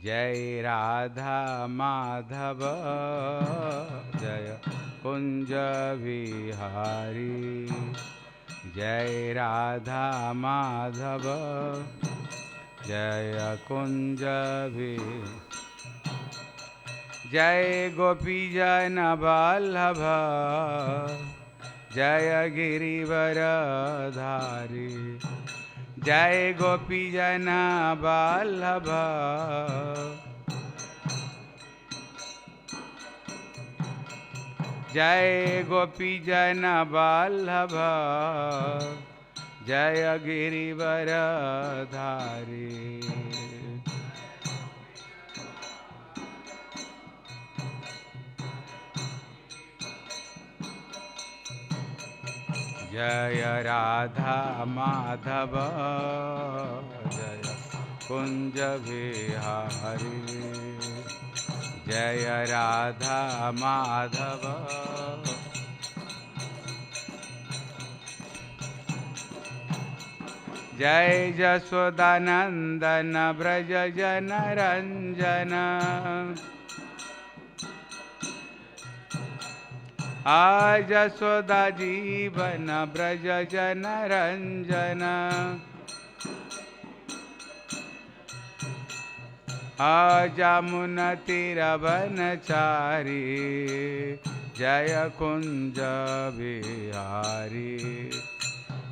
जय राधा माधव जय कुंज विहारी। जय राधा माधव जय कुंज विहारी। जय गोपी जन वल्लभ जय गिरिवर धारी। जय गोपी जन वल्लभ जय गोपी जन वल्लभ जय गिरिवर धारी। जय राधा माधव जय कुंज विहारी। जय राधा माधव जय जसोदानंदन ब्रज जन रंजन। आज जसोदा जीवन ब्रज जन रंजन। जमुन तीरवन चारी जय कुंज विहारी।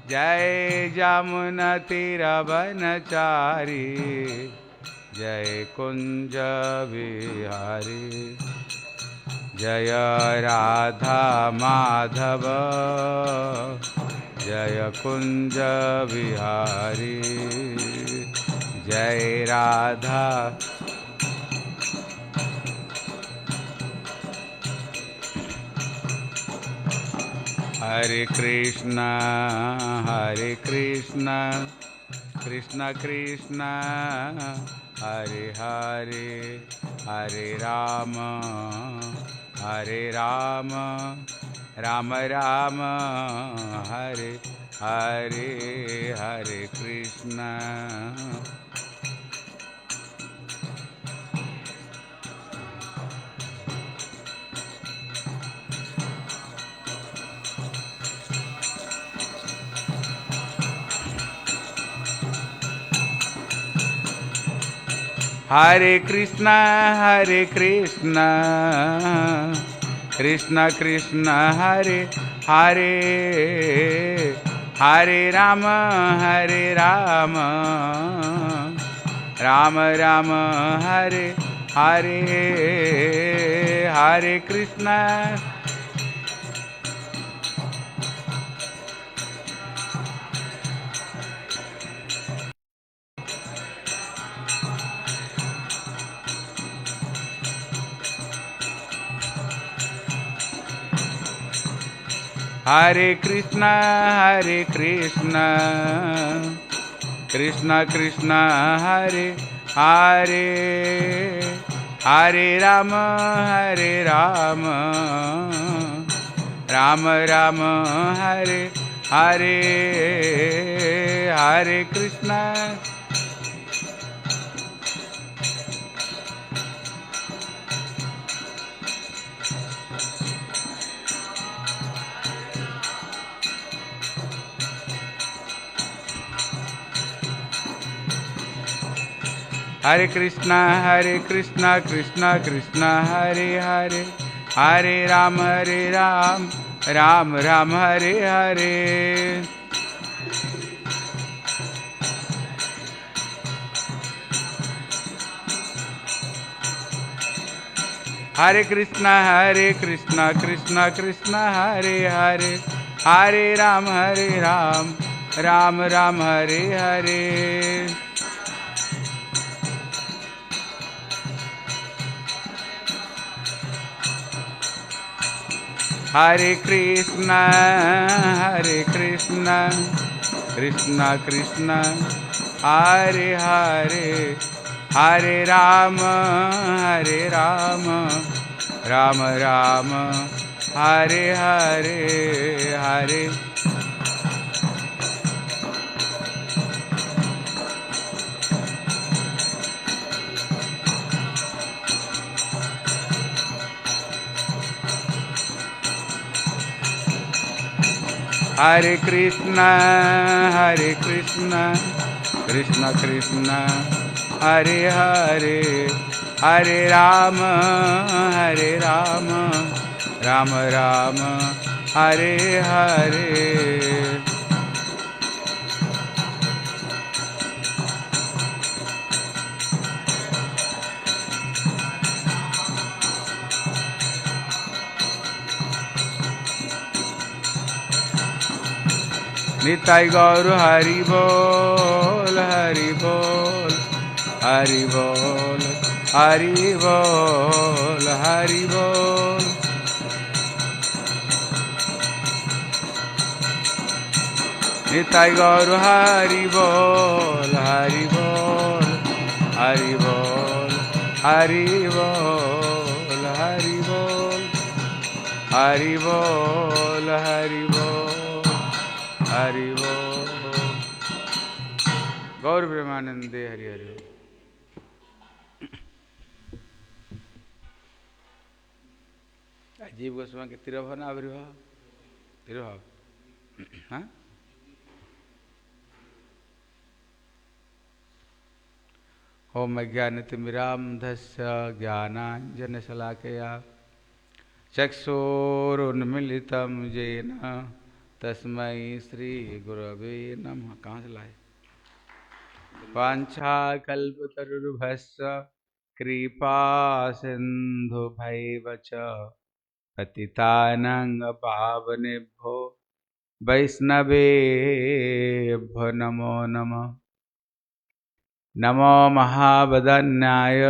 जय जमुन तीरवन चारी जय कुंज विहारी। जय राधा माधव जय कुंज विहारी। जय राधा हरे कृष्ण कृष्ण कृष्ण हरे हरे हरे राम राम राम हरे हरे हरे कृष्ण। हरे कृष्ण कृष्ण कृष्ण हरे हरे हरे राम राम राम हरे हरे हरे कृष्ण। हरे कृष्ण कृष्ण कृष्ण हरे हरे हरे राम राम राम हरे हरे हरे कृष्ण। हरे कृष्णा कृष्णा कृष्णा हरे हरे हरे राम राम राम हरे हरे। हरे कृष्णा कृष्णा कृष्णा हरे हरे हरे राम राम राम हरे हरे। हरे Krishna Krishna Krishna Hare Hare Hare Ram Ram Ram Hare Hare Hare. Hare Krishna, Krishna Krishna, Hare Hare, Hare Rama, Rama Rama, Hare Hare. Nitai गौर हरि बोल, हरि बोल, हरि बोल, हरि बोल, हरि बोल. निताई गौर हरि बोल, हरि बोल, हरि बोल, हरि बोल, हरि बोल, हरि बोल, हरि बोल, हरि बोल. गौर ब्रह्मानंदे हरि हरि. जीव गोस्वामी के तिरुभाव ना आविर्भाव, तिरुभाव, हाँ. ओम अज्ञानतिमिरान्धस्य ज्ञानाञ्जनशलाकया चक्षुरुन्मीलितं येन तस्मै श्रीगुरवे नमः. कहाँ से लाए? वाञ्छाकल्पतरुर्भस्य कृपा सिन्धुभैव च पतितानां पावनेभ्यो वैष्णवेभ्यो नमो नमः. नमो महावदन्याय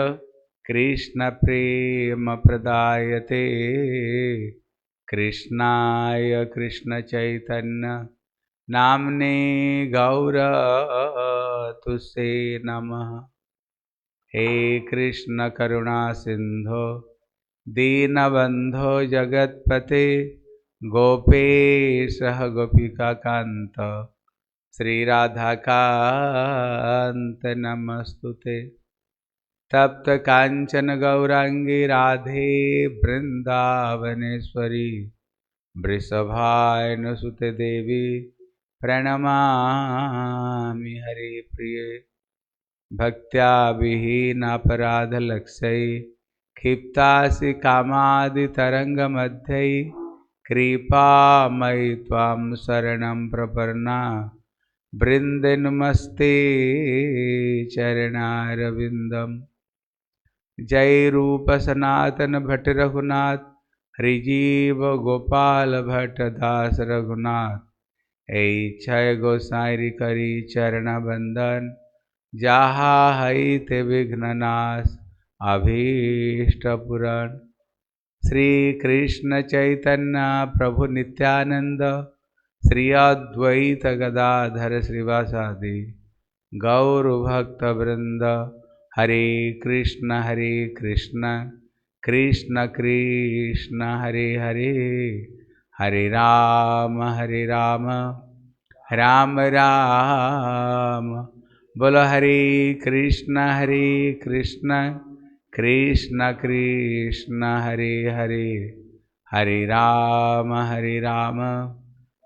कृष्णप्रेमप्रदायते कृष्णाय कृष्णचैतन्य नाम्ने गौरतुसे नमः. हे कृष्ण करुणा सिंधो दीनबंधो जगत्पते गोपेश गोपिकाकांत श्री राधाकांत नमस्तुते. तप्त कांचन गौरांगी राधे वृंदावनेश्वरी वृषभानुसुते देवी प्रणमामि हरे प्रिये. भक्त्या विहीनापराधलक्ष्यै क्षिप्तासि कामादितरङ्गमध्ये कृपामयि त्वां शरणं प्रपन्ना वृन्दे नमस्ते चरणारविन्दम्. जय रूप सनातन भट्ट रघुनाथ हरिजीव गोपाल भट्ट दास रघुनाथ. ऐच्छय गोसाई करी चरण बंदन जहा हईते विघ्ननाश अभीष्ट पुराण. श्री कृष्ण चैतन्य प्रभु नित्यानंद श्री अद्वैत गदाधर श्रीवासादि गौर भक्त वृंद. हरे कृष्ण कृष्ण कृष्ण हरे हरे, हरे राम राम राम. बोलो हरे कृष्ण कृष्ण कृष्ण हरे हरे, हरे राम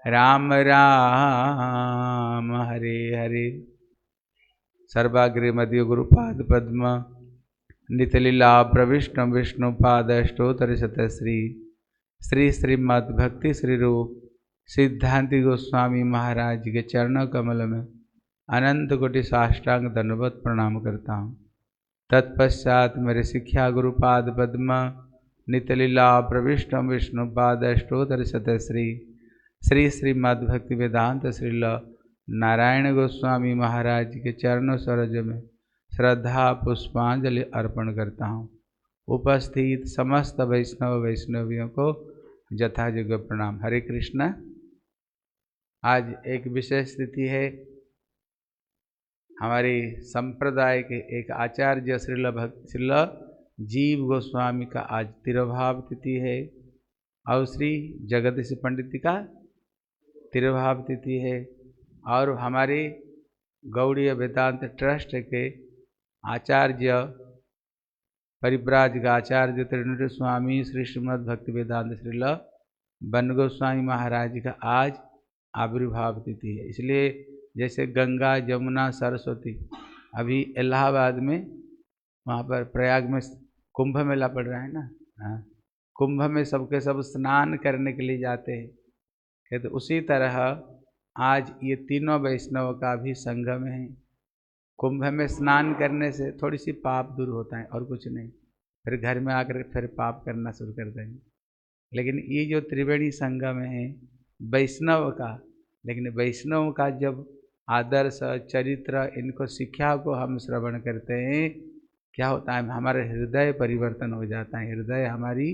राम राम हरे हरे. सर्वाग्रे मध्य गुरुपाद पद्म नितलीला प्रविष्णु विष्णुपाद अष्टोत्तर शतश्री श्री श्रीमद्भक्ति श्री रूप सिद्धांति गोस्वामी महाराज के चरणों कमल में अनंत कोटि साष्टांग दंडवत प्रणाम करता हूँ. तत्पश्चात मेरे शिक्षा गुरुपाद पद्म नितलीला प्रविष्णु विष्णुपाद अष्टोत्तर शतश्री श्री श्रीमद्भक्ति वेदांत श्रील नारायण गोस्वामी महाराज के चरणों सरोज में श्रद्धा पुष्पांजलि अर्पण करता हूँ. उपस्थित समस्त वैष्णवियों को यथायोग्य प्रणाम. हरे कृष्ण. आज एक विशेष तिथि है. हमारे संप्रदाय के एक आचार्य श्रील जीव गोस्वामी का आज तिरुभाव तिथि है और श्री जगदीश पंडित का तिरुभाव तिथि है. और हमारे गौड़ीय वेदांत ट्रस्ट के आचार्य परिव्राजक आचार्य त्रिनेत्र स्वामी श्री श्रीमद् भक्ति वेदांत श्रील बन गोस्वामी महाराज का आज आविर्भाव तिथि है। इसलिए जैसे गंगा जमुना सरस्वती, अभी इलाहाबाद में वहाँ पर प्रयाग में कुंभ मेला पड़ रहा है ना, हाँ, कुंभ में सबके सब स्नान करने के लिए जाते हैं। कहते उसी तरह आज ये तीनों वैष्णव का भी संगम है। कुंभ में स्नान करने से थोड़ी सी पाप दूर होता है और कुछ नहीं, फिर घर में आकर फिर पाप करना शुरू कर देंगे। लेकिन ये जो त्रिवेणी संगम है वैष्णव का, लेकिन वैष्णव का जब आदर्श चरित्र इनको शिक्षा को हम श्रवण करते हैं, क्या होता है, हमारे हृदय परिवर्तन हो जाता है। हृदय हमारी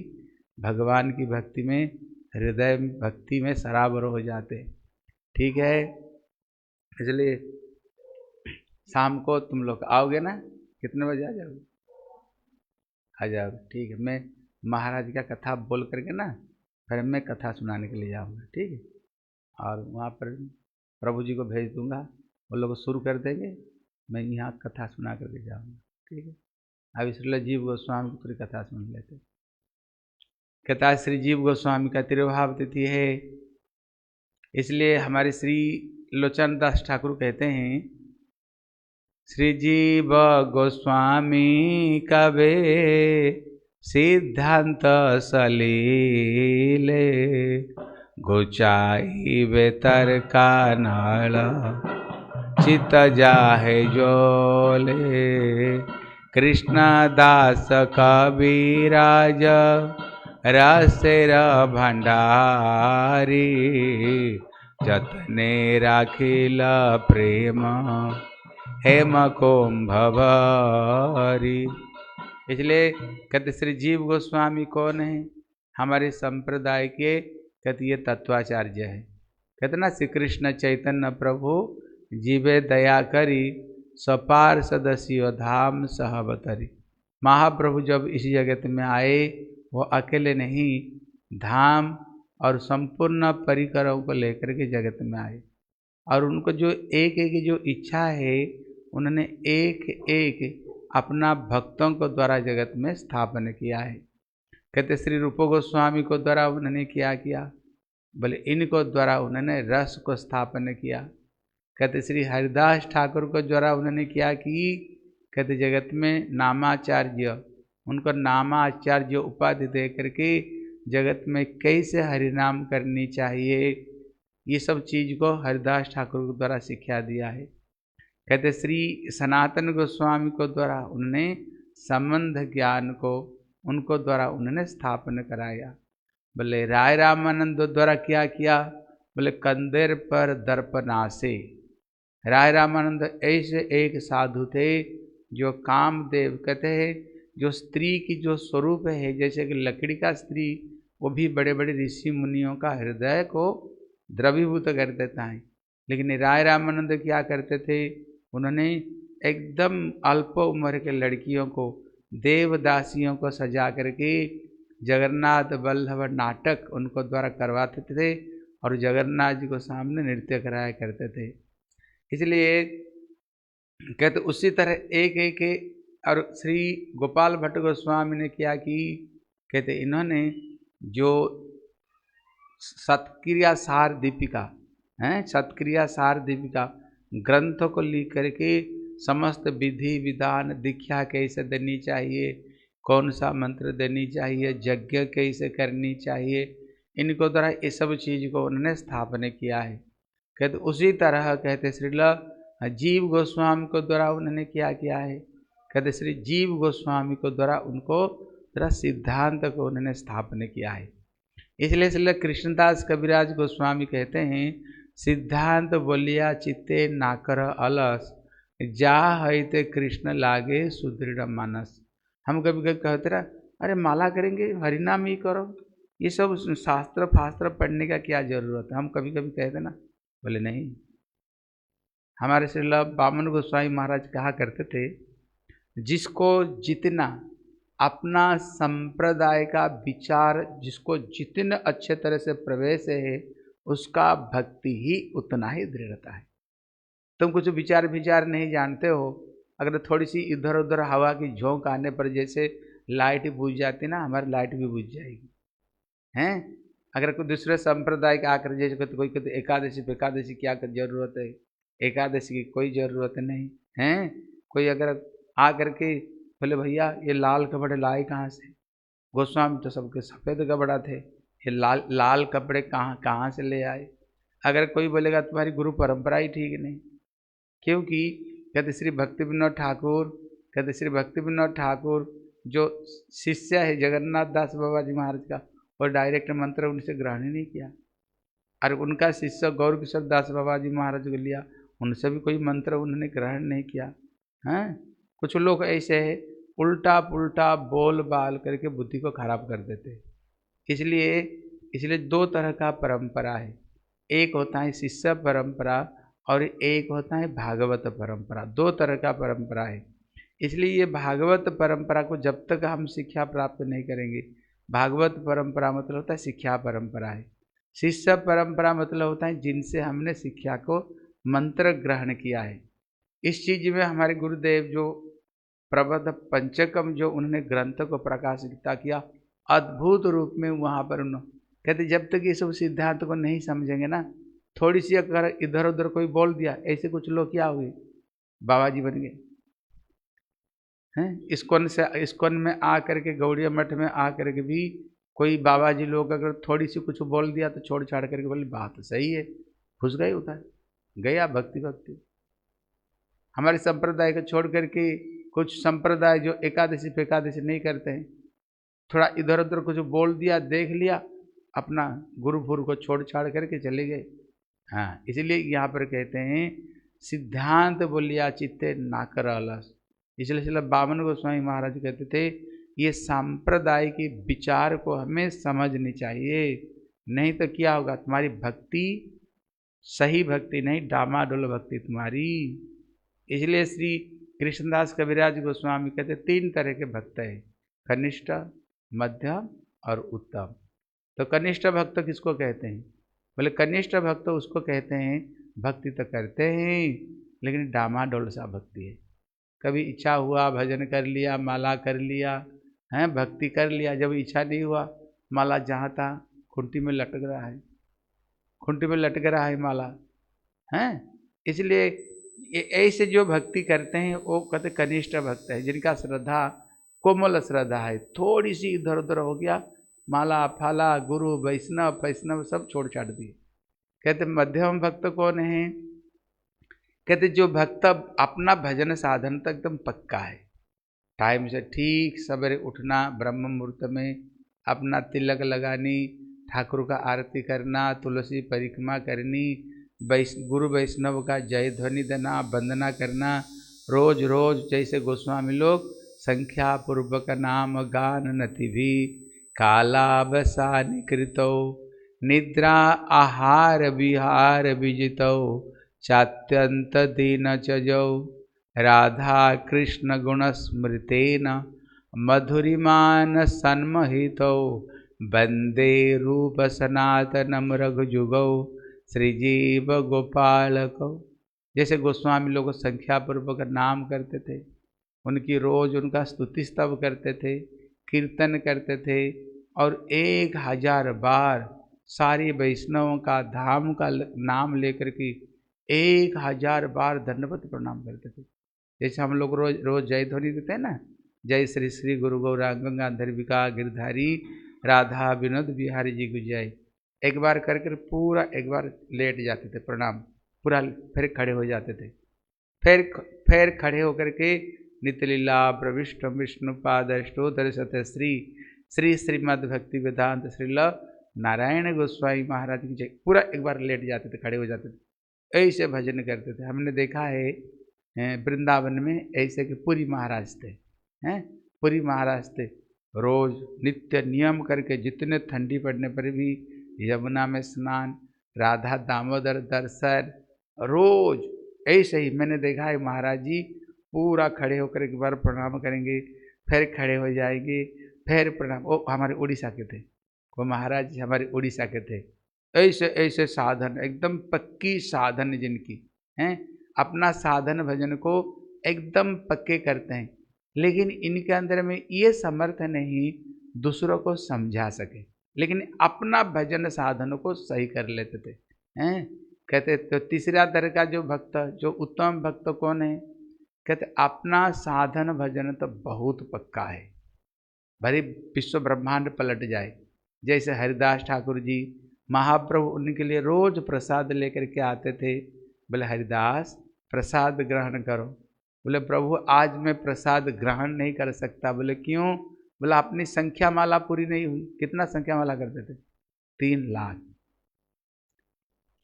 भगवान की भक्ति में, हृदय भक्ति में सराबर हो जाते हैं। ठीक है, इसलिए शाम को तुम लोग आओगे ना, कितने बजे आ जाओगे? आ जाओगे, ठीक है। मैं महाराज का कथा बोल करके ना फिर मैं कथा सुनाने के लिए जाऊँगा, ठीक है। और वहाँ पर प्रभु जी को भेज दूँगा, वो लोग शुरू कर देंगे, मैं यहाँ कथा सुना करके जाऊँगा, ठीक है। अब श्री जीव गोस्वामी की पूरी कथा सुन लेते। कहता श्री जीव गोस्वामी का तिरुभाव तिथि है, इसलिए हमारे श्री लोचन दास ठाकुर कहते हैं, श्री जीव गोस्वामी कवे सिद्धांत सलीले, गुचाई बेतर का नाल चित जाहे जोले, कृष्णदास कविराज रसेर भंडारी, जतने राखिल प्रेम हेम कुंभ भरी। इसलिए कहते श्री जीव गोस्वामी कौन है? हमारे संप्रदाय के कहते ये तत्वाचार्य है। कहते ना श्री कृष्ण चैतन्य प्रभु जीवे दया करी, सपार सदस्यो धाम सहबतरी। महाप्रभु जब इस जगत में आए वो अकेले नहीं, धाम और संपूर्ण परिकरों को लेकर के जगत में आए, और उनको जो एक एक जो इच्छा है उन्होंने एक एक अपना भक्तों को द्वारा जगत में स्थापन किया है। कहते श्री रूप गोस्वामी को द्वारा उन्होंने क्या किया, बोले इनको द्वारा उन्होंने रस को स्थापन किया। कहते श्री हरिदास ठाकुर को द्वारा उन्होंने क्या की, कहते जगत में नामाचार्य, उनको नामाचार्य उपाधि दे करके जगत में कैसे हरिनाम करनी चाहिए, ये सब चीज़ को हरिदास ठाकुर के द्वारा शिक्षा दिया है। कहते श्री सनातन गोस्वामी को द्वारा उन्होंने संबंध ज्ञान को उनको द्वारा उन्होंने स्थापन कराया। बोले राय रामानंद द्वारा क्या किया, बोले कंदेर पर दर्पनासे। राय रामानंद ऐसे एक साधु थे जो कामदेव कहते हैं, जो स्त्री की जो स्वरूप है, जैसे कि लकड़ी का स्त्री, वो भी बड़े बड़े ऋषि मुनियों का हृदय को द्रवीभूत कर देता है। लेकिन राय रामानंद क्या करते थे, उन्होंने एकदम अल्प उम्र के लड़कियों को, देवदासियों को सजा करके जगन्नाथ वल्लभ नाटक उनको द्वारा करवाते थे और जगन्नाथ जी को सामने नृत्य कराया करते थे। इसलिए कहते उसी तरह एक एक और श्री गोपाल भट्ट गोस्वामी ने क्या की, कहते इन्होंने जो सत्क्रिया सार दीपिका है, सत्क्रिया सार दीपिका ग्रंथों को लिख करके समस्त विधि विधान, दीक्षा कैसे देनी चाहिए, कौन सा मंत्र देनी चाहिए, यज्ञ कैसे करनी चाहिए, इनको द्वारा ये सब चीज़ को उन्होंने स्थापना किया है। कहते उसी तरह कहते श्रील जीव गोस्वामी को द्वारा उन्होंने क्या किया है, कहते श्री जीव गोस्वामी को द्वारा उनको द्वारा सिद्धांत को उन्होंने स्थापना किया है। इसलिए श्री कृष्णदास कविराज गोस्वामी कहते हैं, सिद्धांत बोलिया चित्ते नाकर अलस, जा हईते कृष्ण लागे सुदृढ़ मानस। हम कभी कभी कहते रहा, अरे माला करेंगे, हरिनाम ही करो, ये सब शास्त्र फास्त्र पढ़ने का क्या जरूरत है, हम कभी कभी कहते ना। बोले नहीं, हमारे श्री बामन गोस्वामी महाराज कहा करते थे, जिसको जितना अपना संप्रदाय का विचार, जिसको जितने अच्छे तरह से प्रवेश है, उसका भक्ति ही उतना ही दृढ़ता है। तुम कुछ विचार नहीं जानते हो, अगर थोड़ी सी इधर उधर हवा की झोंक आने पर जैसे लाइट बुझ जाती ना, हमारी लाइट भी बुझ जाएगी हैं। अगर कोई दूसरे संप्रदाय के आकर जैसे कहते कोई कहते एकादशी पे एकादशी क्या जरूरत है, एकादशी की कोई ज़रूरत नहीं है। कोई अगर आ करके बोले भैया ये लाल कपड़े लाए कहाँ से, गोस्वामी तो सबके सफ़ेद कपड़ा थे, ये लाल लाल कपड़े कहाँ कहाँ से ले आए। अगर कोई बोलेगा तुम्हारी गुरु परंपरा ही ठीक नहीं, क्योंकि कहते श्री भक्ति विनोद ठाकुर, कहते श्री भक्ति विनोद ठाकुर जो शिष्य है जगन्नाथ दास बाबा जी महाराज का, और डायरेक्ट मंत्र उनसे ग्रहण ही नहीं किया। और उनका शिष्य गौर किशोर दास बाबा जी महाराज को लिया, उनसे भी कोई मंत्र उन्होंने ग्रहण नहीं किया। हैं कुछ लोग ऐसे है उल्टा पुल्टा बोल बाल करके बुद्धि को खराब कर देते। इसलिए दो तरह का परंपरा है, एक होता है शिष्य परंपरा और एक होता है भागवत परंपरा। दो तरह का परंपरा है। इसलिए ये भागवत परंपरा को जब तक हम शिक्षा प्राप्त नहीं करेंगे, भागवत परंपरा मतलब होता है शिक्षा परंपरा है। शिष्य परंपरा मतलब होता है जिनसे हमने शिक्षा को मंत्र ग्रहण किया है। इस चीज में हमारे गुरुदेव जो प्रबंध पंचकम जो उन्होंने ग्रंथ को प्रकाशित किया, अद्भुत रूप में वहाँ पर उन्होंने कहते जब तक ये सब सिद्धांत को नहीं समझेंगे ना, थोड़ी सी अगर इधर उधर कोई बोल दिया, ऐसे कुछ लोग क्या हुए बाबा जी बन गए हैं। इस्कॉन में आ करके गौड़िया मठ में आ करके भी कोई बाबा जी लोग अगर थोड़ी सी कुछ बोल दिया तो छोड़ छाड़ करके बोले बात सही है, घुस गए उधर, गया भक्ति। हमारे संप्रदाय को छोड़ करके कुछ संप्रदाय जो एकादशी पे एकादशी नहीं करते हैं, थोड़ा इधर उधर कुछ बोल दिया, देख लिया, अपना गुरु फुरु को छोड़ छाड़ करके चले गए। हाँ, इसलिए यहाँ पर कहते हैं सिद्धांत बोलिया चित्ते नाकर अलस। इसलिए बामन गोस्वामी महाराज कहते थे ये सांप्रदायिक विचार को हमें समझनी चाहिए, नहीं तो क्या होगा, तुम्हारी भक्ति सही भक्ति नहीं, डामाडोल भक्ति तुम्हारी। इसलिए श्री कृष्णदास कविराज गोस्वामी कहते तीन तरह के भक्त हैं, कनिष्ठ, मध्यम और उत्तम। तो कनिष्ठ भक्त किसको कहते हैं, बोले कनिष्ठ भक्त उसको कहते हैं भक्ति तो करते हैं लेकिन डामाडोल सा भक्ति है। कभी इच्छा हुआ भजन कर लिया, माला कर लिया, हैं भक्ति कर लिया, जब इच्छा नहीं हुआ माला जहाँ था खूंटी में लटक रहा है, खूंटी में लटक रहा है माला, हैं। इसलिए ऐसे जो भक्ति करते हैं वो कहते कनिष्ठ भक्त है, जिनका श्रद्धा कोमल श्रद्धा है, थोड़ी सी इधर उधर हो गया, माला फाला गुरु वैष्णव सब छोड़ छाड़ दिए। कहते मध्यम भक्त कौन है, कहते जो भक्त अपना भजन साधन तक एकदम पक्का है, टाइम से ठीक सवेरे उठना, ब्रह्म मुहूर्त में अपना तिलक लगानी, ठाकुर का आरती करना, तुलसी परिक्रमा करनी, गुरु वैष्णव का जय ध्वनि देना, वंदना करना, रोज रोज जैसे गोस्वामी लोग संख्या पूर्वक नाम गान नति भी कालावसानि कृतौ निद्रा आहार विहार विजितौ चात्यंत दीन चजौ राधा कृष्ण गुण स्मृतेन मधुरिमान सन्महितौ वंदे रूप सनातनम रघुजुगौ श्रीजीव गोपालकौ। जैसे गोस्वामी लोग संख्या पूर्वक नाम करते थे, उनकी रोज उनका स्तुति स्तव करते थे, कीर्तन करते थे, और 1000 बार सारे वैष्णवों का धाम का नाम लेकर के 1000 बार दंडवत प्रणाम करते थे। जैसे हम लोग रोज रोज जय ध्वनि देते हैं ना, जय श्री श्री गुरु गौरांग गंगाधर विका गिरधारी राधा विनोद बिहारी जी की जय, एक बार करके पूरा एक बार लेट जाते थे प्रणाम, पूरा फिर खड़े हो जाते थे, फिर खड़े होकर के नित्यलीला प्रविष्ट विष्णुपाद अष्टोत्तर शतश्री श्री श्रीमद् भक्ति वेदांत श्रील नारायण गोस्वामी महाराज की जय, पूरा एक बार लेट जाते थे, खड़े हो जाते थे, ऐसे भजन करते थे। हमने देखा है वृंदावन में ऐसे कि पुरी महाराज थे, हैं पुरी महाराज थे, रोज नित्य नियम करके जितने ठंडी पड़ने पर भी यमुना में स्नान, राधा दामोदर दर्शन, रोज ऐसे ही मैंने देखा है। महाराज जी पूरा खड़े होकर एक बार प्रणाम करेंगे, फिर खड़े हो जाएंगे, फिर प्रणाम। वो हमारे उड़ीसा के थे, वो महाराज जी हमारे उड़ीसा के थे। ऐसे ऐसे साधन, एकदम पक्की साधन जिनकी हैं, अपना साधन भजन को एकदम पक्के करते हैं, लेकिन इनके अंदर में ये समर्थ नहीं दूसरों को समझा सके। लेकिन अपना भजन साधन को सही कर लेते थे। हैं कहते तो तीसरा दर का जो भक्त, जो उत्तम भक्त कौन है? कहते अपना साधन भजन तो बहुत पक्का है, भले विश्व ब्रह्मांड पलट जाए। जैसे हरिदास ठाकुर जी, महाप्रभु उनके लिए रोज प्रसाद लेकर के आते थे। बोले हरिदास प्रसाद ग्रहण करो। बोले प्रभु आज मैं प्रसाद ग्रहण नहीं कर सकता। बोले क्यों? बोला अपनी संख्या माला पूरी नहीं हुई। कितना संख्या माला करते थे? 3 लाख।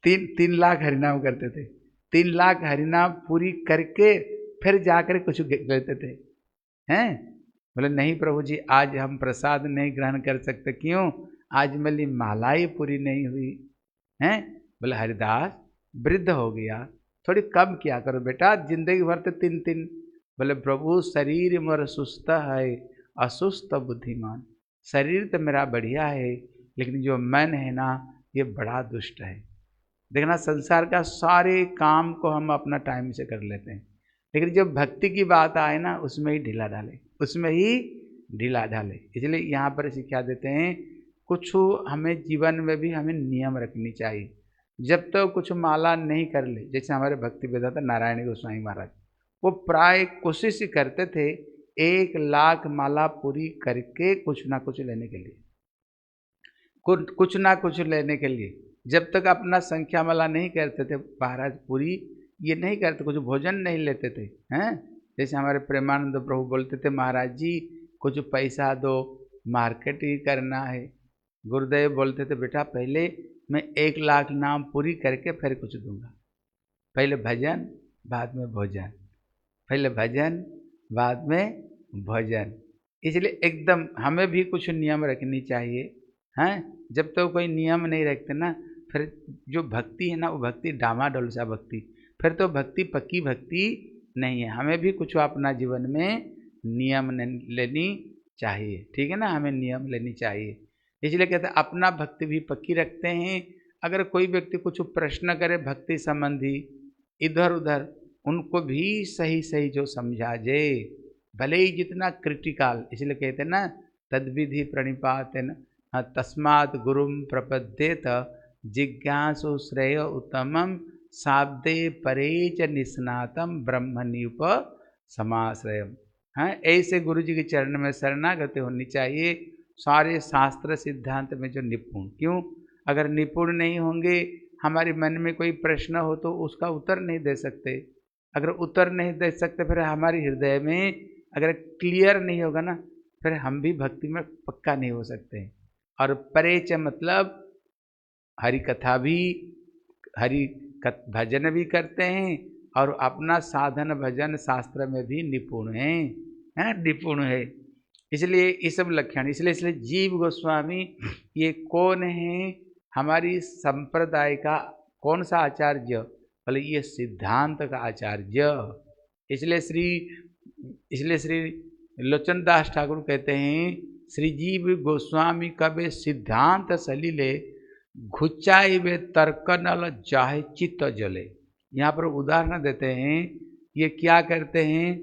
3 लाख हरिनाम करते थे। 3 लाख हरिनाम पूरी करके फिर जाकर कुछ लेते थे। हैं बोले नहीं प्रभु जी आज हम प्रसाद नहीं ग्रहण कर सकते। क्यों? आज मेरी माला ही पूरी नहीं हुई। हैं बोले हरिदास वृद्ध हो गया, थोड़ी कम किया करो बेटा, जिंदगी भर तो 3। बोले प्रभु शरीर मोर सुस्त है, असुस्त बुद्धिमान। शरीर तो मेरा बढ़िया है, लेकिन जो मन है ना ये बड़ा दुष्ट है। देखना संसार का सारे काम को हम अपना टाइम से कर लेते हैं, लेकिन जब भक्ति की बात आए ना उसमें ही ढीला डाले, उसमें ही ढीला डाले। इसलिए यहाँ पर सिखा देते हैं कुछ हमें जीवन में भी हमें नियम रखनी चाहिए। जब तक तो कुछ माला नहीं कर ले, जैसे हमारे भक्ति वेदांत नारायण गोस्वामी महाराज, वो प्राय कोशिश करते थे 1 लाख माला पूरी करके कुछ ना कुछ लेने के लिए, कुछ ना कुछ लेने के लिए। जब तक अपना संख्या माला नहीं करते थे महाराज पूरी, ये नहीं करते, कुछ भोजन नहीं लेते थे। हैं जैसे हमारे प्रेमानंद प्रभु बोलते थे महाराज जी कुछ पैसा दो, मार्केट ही करना है। गुरुदेव बोलते थे बेटा पहले मैं 1 लाख नाम पूरी करके फिर कुछ दूंगा। पहले भजन बाद में भोजन, पहले भजन बाद में भोजन। इसलिए एकदम हमें भी कुछ नियम रखनी चाहिए। हैं जब तक तो कोई नियम नहीं रखते ना, फिर जो भक्ति है ना वो भक्ति डामाडोल सा भक्ति, फिर तो भक्ति पक्की भक्ति नहीं है। हमें भी कुछ अपना जीवन में नियम लेनी चाहिए, ठीक है ना, हमें नियम लेनी चाहिए। इसलिए कहते हैं अपना भक्ति भी पक्की रखते हैं। अगर कोई व्यक्ति कुछ प्रश्न करे भक्ति संबंधी इधर उधर, उनको भी सही सही जो समझा जाए, भले ही जितना क्रिटिकल। इसलिए कहते हैं ना तद्विधि प्रणिपातेन तस्मात् गुरुम प्रपद्येत जिज्ञासु श्रेय उत्तमम शाब्दे परे च निस्नातम ब्रह्मण्युप समाश्रयम। हाँ ऐसे गुरु जी के चरण में शरणागति होनी चाहिए। सारे शास्त्र सिद्धांत में जो निपुण, क्यों अगर निपुण नहीं होंगे, हमारे मन में कोई प्रश्न हो तो उसका उत्तर नहीं दे सकते। अगर उत्तर नहीं दे सकते फिर हमारे हृदय में अगर क्लियर नहीं होगा ना, फिर हम भी भक्ति में पक्का नहीं हो सकते। और परेच मतलब हरि कथा भी, हरि भजन भी करते हैं और अपना साधन भजन शास्त्र में भी निपुण हैं, निपुण है। इसलिए ये सब लक्षण, इसलिए जीव गोस्वामी ये कौन है? हमारी संप्रदाय का कौन सा आचार्य? बोले ये सिद्धांत का आचार्य। इसलिए श्री लोचन दास ठाकुर कहते हैं श्री जीव गोस्वामी कबे सिद्धांत सलीले घुचाई वे तर्क नल जाहे चित्त जले। यहाँ पर उदाहरण देते हैं, ये क्या करते हैं?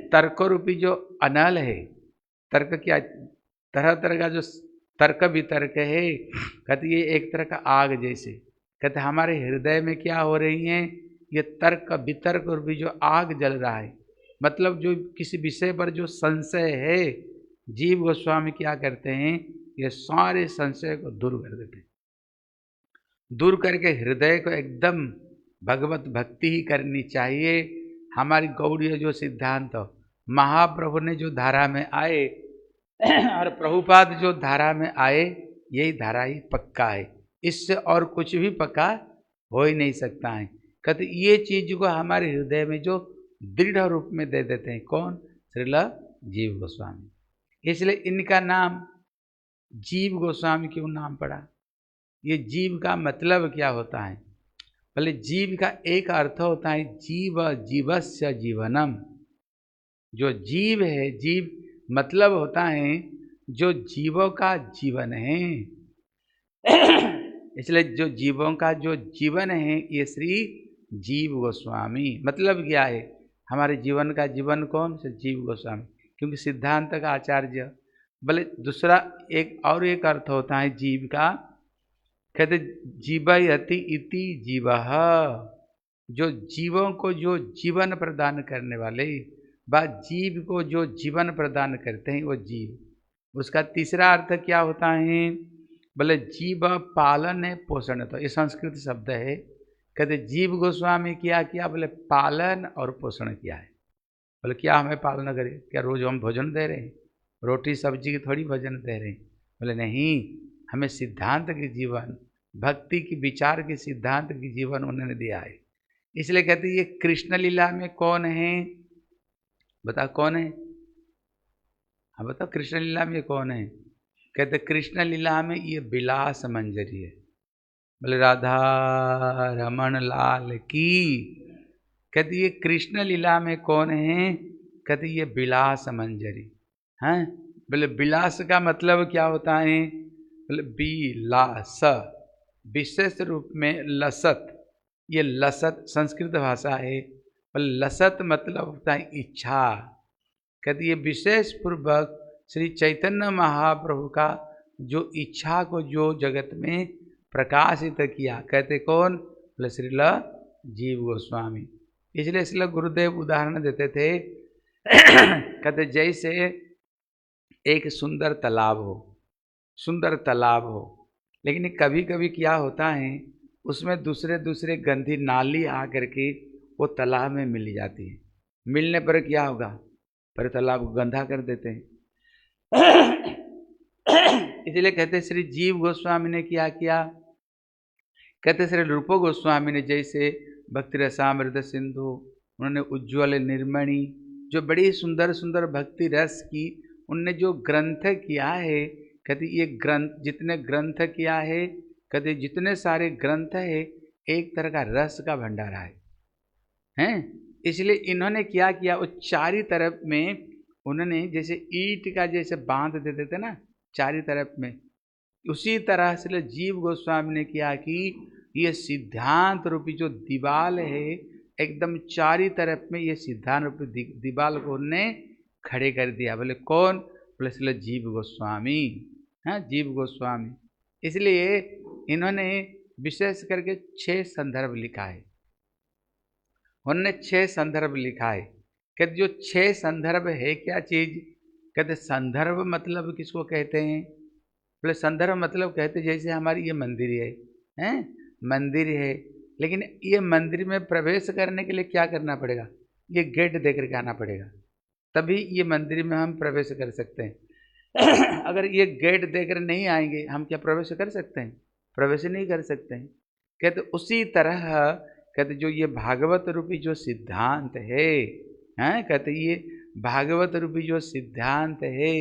तर्क रूपी जो अनल है, तर्क क्या तरह तरह का जो तर्क वितर्क है, कहते ये एक तरह का आग जैसे, कहते हमारे हृदय में क्या हो रही है? ये तर्क वितर्क रूपी जो आग जल रहा है, मतलब जो किसी विषय पर जो संशय है, जीव गोस्वामी क्या करते हैं? ये सारे संशय को दूर कर देते हैं। दूर करके हृदय को एकदम भगवत भक्ति ही करनी चाहिए। हमारी गौड़ीय जो सिद्धांत, महाप्रभु ने जो धारा में आए और प्रभुपाद जो धारा में आए, यही धारा ही पक्का है। इससे और कुछ भी पक्का हो ही नहीं सकता है। कहते ये चीज को हमारे हृदय में जो दृढ़ रूप में दे देते हैं, कौन? श्रील जीव गोस्वामी। इसलिए इनका नाम जीव गोस्वामी क्यों नाम पड़ा? ये जीव का मतलब क्या होता है? पहले जीव का एक अर्थ होता है जीव, जीवस्य जीवनम। जो जीव है, जीव मतलब होता है जो जीवों का जीवन है। इसलिए जो जीवों का जो जीवन है, ये श्री जीव गोस्वामी। मतलब क्या है? हमारे जीवन का जीवन कौन? से जीव गोस्वामी, क्योंकि सिद्धांत का आचार्य भले दूसरा एक एक अर्थ होता है जीव का, कहते जीवयति इति जीवः, जो जीवों को जो जीवन प्रदान करने वाले, व जीव को जो जीवन प्रदान करते हैं वो जीव। उसका तीसरा अर्थ क्या होता है, बोले जीव पालन है पोषण, तो ये संस्कृत शब्द है। कहते जीव गोस्वामी क्या किया, बोले पालन और पोषण किया है। बोले क्या हमें पालन करें, क्या रोज हम भोजन दे रहे हैं, रोटी सब्जी की थोड़ी भोजन दे रहे हैं। बोले नहीं, हमें सिद्धांत की जीवन, भक्ति की विचार की सिद्धांत की जीवन उन्होंने दिया है। इसलिए कहते ये कृष्ण लीला में कौन है, बताओ कौन है, हाँ बताओ कृष्ण लीला में कौन है। कहते कृष्ण लीला में ये विलास मंजरी है। बोले राधा रमन लाल की। कहते ये कृष्ण लीला में कौन है, कहते ये विलास मंजरी हैं। बोले विलास का मतलब क्या होता है, बोले विलास, विशेष रूप में लसत, ये लसत संस्कृत भाषा है। बोले लसत मतलब होता है इच्छा। कहते ये विशेष पूर्वक श्री चैतन्य महाप्रभु का जो इच्छा को जो जगत में प्रकाशित किया, कहते कौन, बोले श्रील जीव गोस्वामी। इसलिए श्रील गुरुदेव उदाहरण देते थे कहते जैसे एक सुंदर तालाब हो, सुंदर तालाब हो, लेकिन कभी कभी क्या होता है उसमें दूसरे दूसरे गंदी नाली आकर के वो तालाब में मिल जाती है। मिलने पर क्या होगा, पर तालाब को गंदा कर देते हैं। इसलिए कहते श्री जीव गोस्वामी ने क्या किया, कहते श्री रूप गोस्वामी ने जैसे भक्ति रसामृत सिंधु, उन्होंने उज्ज्वल निर्मणि, जो बड़ी सुंदर सुंदर भक्ति रस की उनने जो ग्रंथ किया है, कहते ये ग्रंथ जितने ग्रंथ किया है, कहते जितने सारे ग्रंथ है एक तरह का रस का भंडारा है हैं। इसलिए इन्होंने क्या किया, वो चारी तरफ में उन्होंने जैसे ईंट का जैसे बांध देते थे ना चारी तरफ में, उसी तरह से जीव गोस्वामी ने किया कि ये सिद्धांत रूपी जो दीवाल है एकदम चारी तरफ में ये सिद्धांत रूपी दीवाल को उन्होंने खड़े कर दिया। बोले कौन, बोले इसलिए जीव गोस्वामी, हाँ जीव गोस्वामी। इसलिए इन्होंने विशेष करके 6 संदर्भ लिखा है, उन्होंने 6 संदर्भ लिखा है। कहते जो 6 संदर्भ है क्या चीज, कहते संदर्भ मतलब किसको कहते हैं, बोले संदर्भ मतलब कहते जैसे हमारी ये मंदिर है हैं, मंदिर है, लेकिन ये मंदिर में प्रवेश करने के लिए क्या करना पड़ेगा, ये गेट दे करके आना पड़ेगा, तभी ये मंदिर में हम प्रवेश कर सकते हैं। अगर ये गेट देकर नहीं आएंगे हम क्या प्रवेश कर सकते हैं, प्रवेश नहीं कर सकते हैं। कहते उसी तरह कहते जो ये भागवत रूपी जो सिद्धांत है हैं, कहते ये भागवत रूपी जो सिद्धांत है,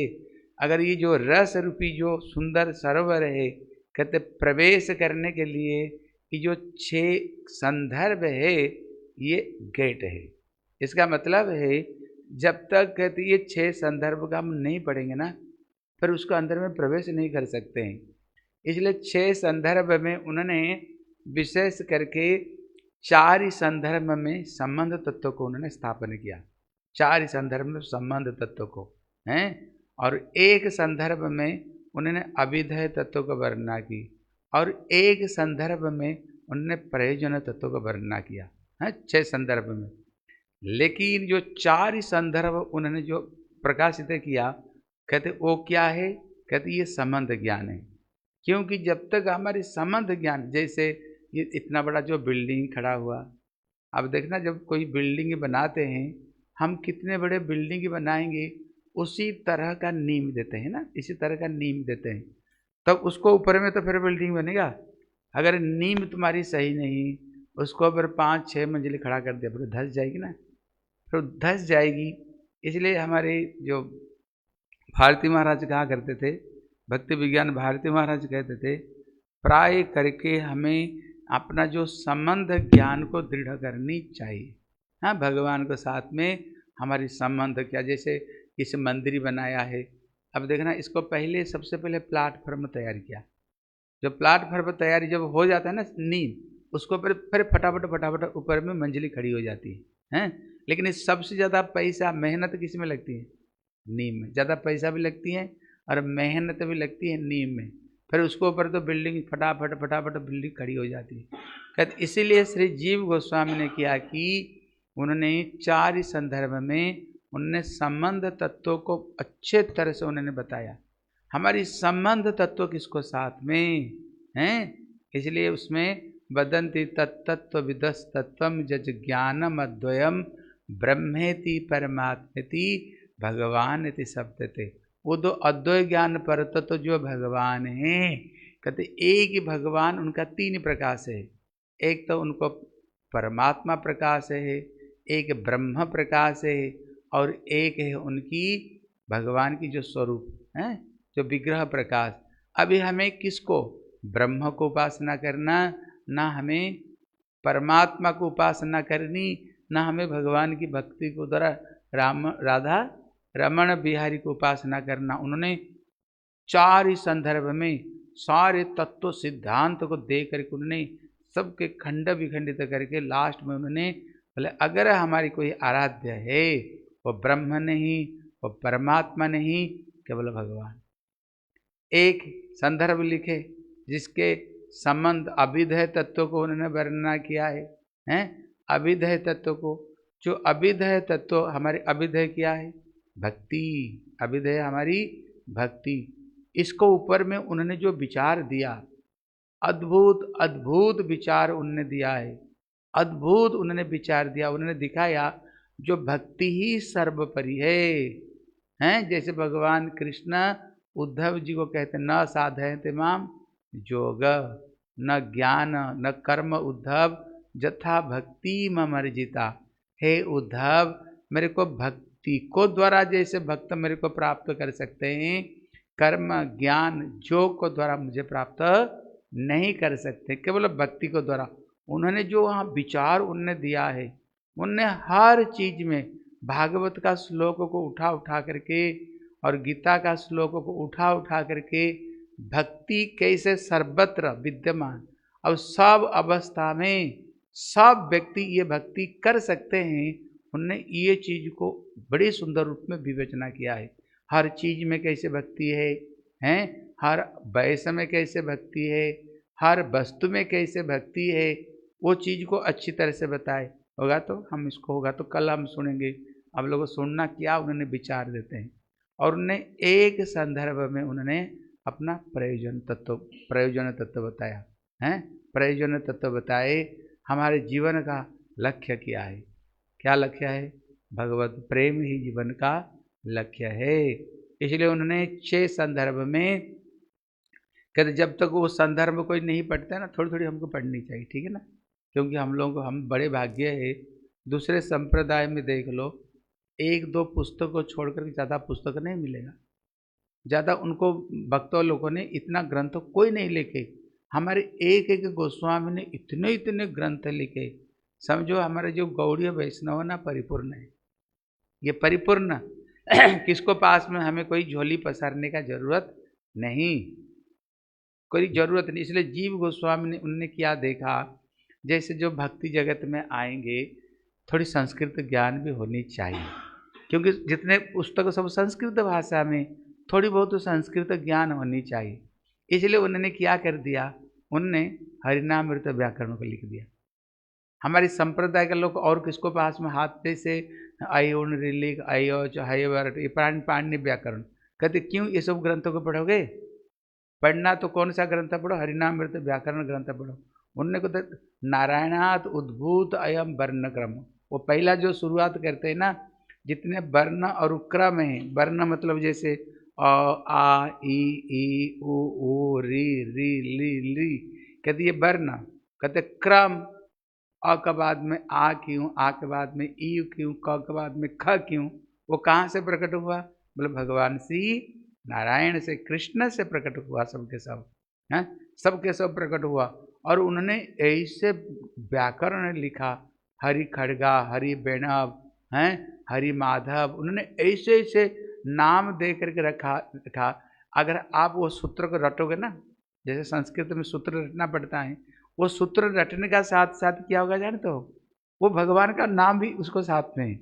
अगर ये जो रस रूपी जो सुंदर सरोवर है, कहते प्रवेश करने के लिए कि जो 6 संदर्भ है ये गेट है। इसका मतलब है जब तक कहते ये 6 संदर्भ का हम नहीं पढ़ेंगे ना फिर उसको अंदर में प्रवेश नहीं कर सकते हैं। इसलिए 6 संदर्भ में उन्होंने विशेष करके 4 ही संदर्भ में संबंध तत्व को उन्होंने स्थापन किया, 4 ही संदर्भ में संबंध तत्व को हैं, और एक संदर्भ में उन्होंने अभिधेय तत्व को वर्णना की, और एक संदर्भ में उन्होंने प्रयोजन तत्व को वर्णना किया है 6 संदर्भ में। लेकिन जो 4 ही संदर्भ उन्होंने जो प्रकाशित किया, कहते वो क्या है, कहते ये संबंध ज्ञान है। क्योंकि जब तक हमारी संबंध ज्ञान, जैसे ये इतना बड़ा जो बिल्डिंग खड़ा हुआ, अब देखना जब कोई बिल्डिंग बनाते हैं हम कितने बड़े बिल्डिंग बनाएंगे उसी तरह का नींव देते हैं ना, इसी तरह का नींव देते हैं तब उसको ऊपर में तो फिर बिल्डिंग बनेगा। अगर नींव तुम्हारी सही नहीं, उसको अगर 5-6 मंजिल खड़ा कर दिया फिर धस जाएगी ना, फिर धस जाएगी। इसलिए हमारे जो भारती महाराज कहा करते थे, भक्ति विज्ञान भारती महाराज कहते थे, प्राय करके हमें अपना जो संबंध ज्ञान को दृढ़ करनी चाहिए। हाँ भगवान के साथ में हमारी संबंध क्या, जैसे इस मंदिर बनाया है, अब देखना इसको पहले सबसे पहले प्लेटफॉर्म तैयार किया, जब प्लेटफॉर्म तैयारी जब हो जाता है ना नींव, उसको फिर फटाफट ऊपर में मंजिली खड़ी हो जाती है हैं। लेकिन इस सबसे ज़्यादा पैसा मेहनत किस में लगती है, नींव में ज़्यादा पैसा भी लगती है और मेहनत भी लगती है नींव में, फिर उसके ऊपर तो बिल्डिंग फटाफट फटाफट बिल्डिंग खड़ी हो जाती है। कहते इसीलिए श्री जीव गोस्वामी ने किया कि उन्होंने 4 ही संदर्भ में उन्होंने संबंध तत्वों को अच्छे तरह से उन्होंने बताया। हमारी संबंध तत्व किसको साथ में हैं, इसलिए उसमें वदन्ति तत्तत्व विदस तत्वम जज ज्ञानम अद्वयम ब्रह्मेति परमात्मेति भगवान इति शब्दते। वो दो अद्वय ज्ञान पर तत्व जो भगवान है, कहते एक ही भगवान, उनका 3 प्रकाश है। एक तो उनको परमात्मा प्रकाश है, एक ब्रह्म प्रकाश है, और एक है उनकी भगवान की जो स्वरूप है, जो विग्रह प्रकाश। अभी हमें किसको, ब्रह्म को उपासना करना, ना हमें परमात्मा को उपासना करनी, ना हमें भगवान की भक्ति को द्वारा राधा रमण बिहारी को उपासना करना। उन्होंने 4 ही संदर्भ में सारे तत्व सिद्धांत को दे करके उन्होंने सबके खंड विखंडित करके लास्ट में उन्होंने बोले अगर हमारी कोई आराध्य है वो ब्रह्म नहीं, वो परमात्मा नहीं, केवल भगवान। एक संदर्भ लिखे जिसके संबंध अभिधेय तत्व को उन्होंने वर्णना किया है, अभिधेय तत्व को। जो अभिधेय तत्व हमारे अभिधेय क्या है, भक्ति। अभिधेय हमारी भक्ति। इसको ऊपर में उन्होंने जो विचार दिया, अद्भुत अद्भुत विचार उन्होंने दिया है, अद्भुत उन्होंने विचार दिया। उन्होंने दिखाया जो भक्ति ही सर्वोपरि है। जैसे भगवान कृष्ण उद्धव जी को कहते न साधयते माम योग न ज्ञान न कर्म उद्धव जथा भक्ति ममर्जिता। हे उद्धव, मेरे को भक्ति को द्वारा जैसे भक्त मेरे को प्राप्त कर सकते हैं, कर्म ज्ञान योग को द्वारा मुझे प्राप्त नहीं कर सकते, केवल भक्ति को द्वारा। उन्होंने जो वहाँ विचार उन्होंने दिया है, उनने हर चीज में भागवत का श्लोक को उठा उठा करके और गीता का श्लोक को उठा उठा करके भक्ति कैसे सर्वत्र विद्यमान, अब सब अवस्था में सब व्यक्ति ये भक्ति कर सकते हैं, उनने ये चीज को बड़ी सुंदर रूप में विवेचना किया है। हर चीज में कैसे भक्ति है, हर वैश्य में कैसे भक्ति है, हर वस्तु में कैसे भक्ति है, वो चीज को अच्छी तरह से बताए। होगा तो हम इसको, होगा तो कल हम सुनेंगे। अब लोगों को सुनना क्या उन्होंने विचार देते हैं। और उन्होंने एक संदर्भ में उन्होंने अपना प्रयोजन तत्व बताया है। प्रयोजन तत्व बताए हमारे जीवन का लक्ष्य क्या है। क्या लक्ष्य है, भगवत प्रेम ही जीवन का लक्ष्य है। इसलिए उन्होंने 6 संदर्भ में कहते जब तक वो संदर्भ कोई नहीं पढ़ता ना, थोड़ी थोड़ी हमको पढ़नी चाहिए, ठीक है ना। क्योंकि हम लोगों को, हम बड़े भाग्य है। दूसरे संप्रदाय में देख लो, 1-2 पुस्तक को छोड़कर ज़्यादा पुस्तक नहीं मिलेगा। ज़्यादा उनको भक्तों लोगों ने इतना ग्रंथ कोई नहीं लिखे। हमारे एक एक गोस्वामी ने इतने इतने ग्रंथ लिखे, समझो हमारे जो गौड़ीय वैष्णव ना परिपूर्ण है। ये परिपूर्ण किसको पास में हमें कोई झोली पसारने का जरूरत नहीं, कोई जरूरत नहीं। इसलिए जीव गोस्वामी ने उनने क्या देखा, जैसे जो भक्ति जगत में आएंगे थोड़ी संस्कृत ज्ञान भी होनी चाहिए, क्योंकि जितने पुस्तक सब संस्कृत भाषा में, थोड़ी बहुत तो संस्कृत ज्ञान होनी चाहिए। इसलिए उन्होंने क्या कर दिया, उनने हरिनामृत व्याकरण को लिख दिया। हमारी संप्रदाय के लोग और किसको पास में हाथ से अयोन रिलिक अयो ये पाणिनि व्याकरण कहते, क्यों ये सब ग्रंथों को पढ़ोगे? पढ़ना तो कौन सा ग्रंथ पढ़ो, हरिनामृत व्याकरण ग्रंथ पढ़ो। उनने को नारायणात उद्भूत अयम वर्ण क्रम, वो पहला जो शुरुआत करते हैं ना, जितने वर्ण और क्रम है, वर्ण मतलब जैसे अ आ ई उ ऊ री री ली ली, कहते ये वर्ण। कहते क्रम, अ के बाद में आ क्यों, आ के बाद में ई क्यों, क के बाद में ख क्यों, वो कहाँ से प्रकट हुआ? बोले भगवान श्री नारायण से, कृष्ण से प्रकट हुआ। सबके सब हैं, सबके सब प्रकट हुआ। और उन्होंने ऐसे व्याकरण लिखा, हरि खड़गा, हरि बेणव हैं, हरि माधव, उन्होंने ऐसे ऐसे नाम दे करके रखा। अगर आप वो सूत्र को रटोगे ना, जैसे संस्कृत में सूत्र रटना पड़ता है, वो सूत्र रटने का साथ साथ क्या होगा जानते हो? वो भगवान का नाम भी उसको साथ में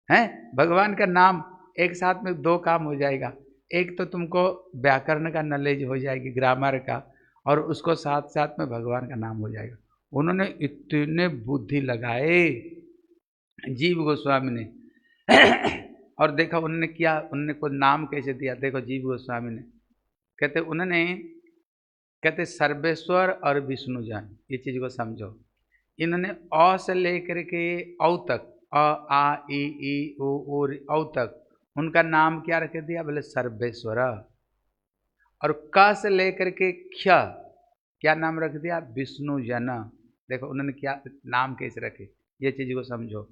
है। भगवान का नाम एक साथ में 2 काम हो जाएगा। एक तो तुमको व्याकरण का नॉलेज हो जाएगी, ग्रामर का, और उसको साथ साथ में भगवान का नाम हो जाएगा। उन्होंने इतने बुद्धि लगाए जीव गोस्वामी ने और देखो उन्होंने क्या, उन्होंने को नाम कैसे दिया। देखो जीव गोस्वामी ने कहते सर्वेश्वर और विष्णु जान, ये चीज को समझो। इन्होंने अ से लेकर के औ तक, अ आ ई ओ औ तक उनका नाम क्या रख दिया, बोले सर्वेश्वर। और क से लेकर के क्ष क्या नाम रख दिया, विष्णु जन। देखो उन्होंने क्या नाम कैसे रखे, ये चीज को समझो।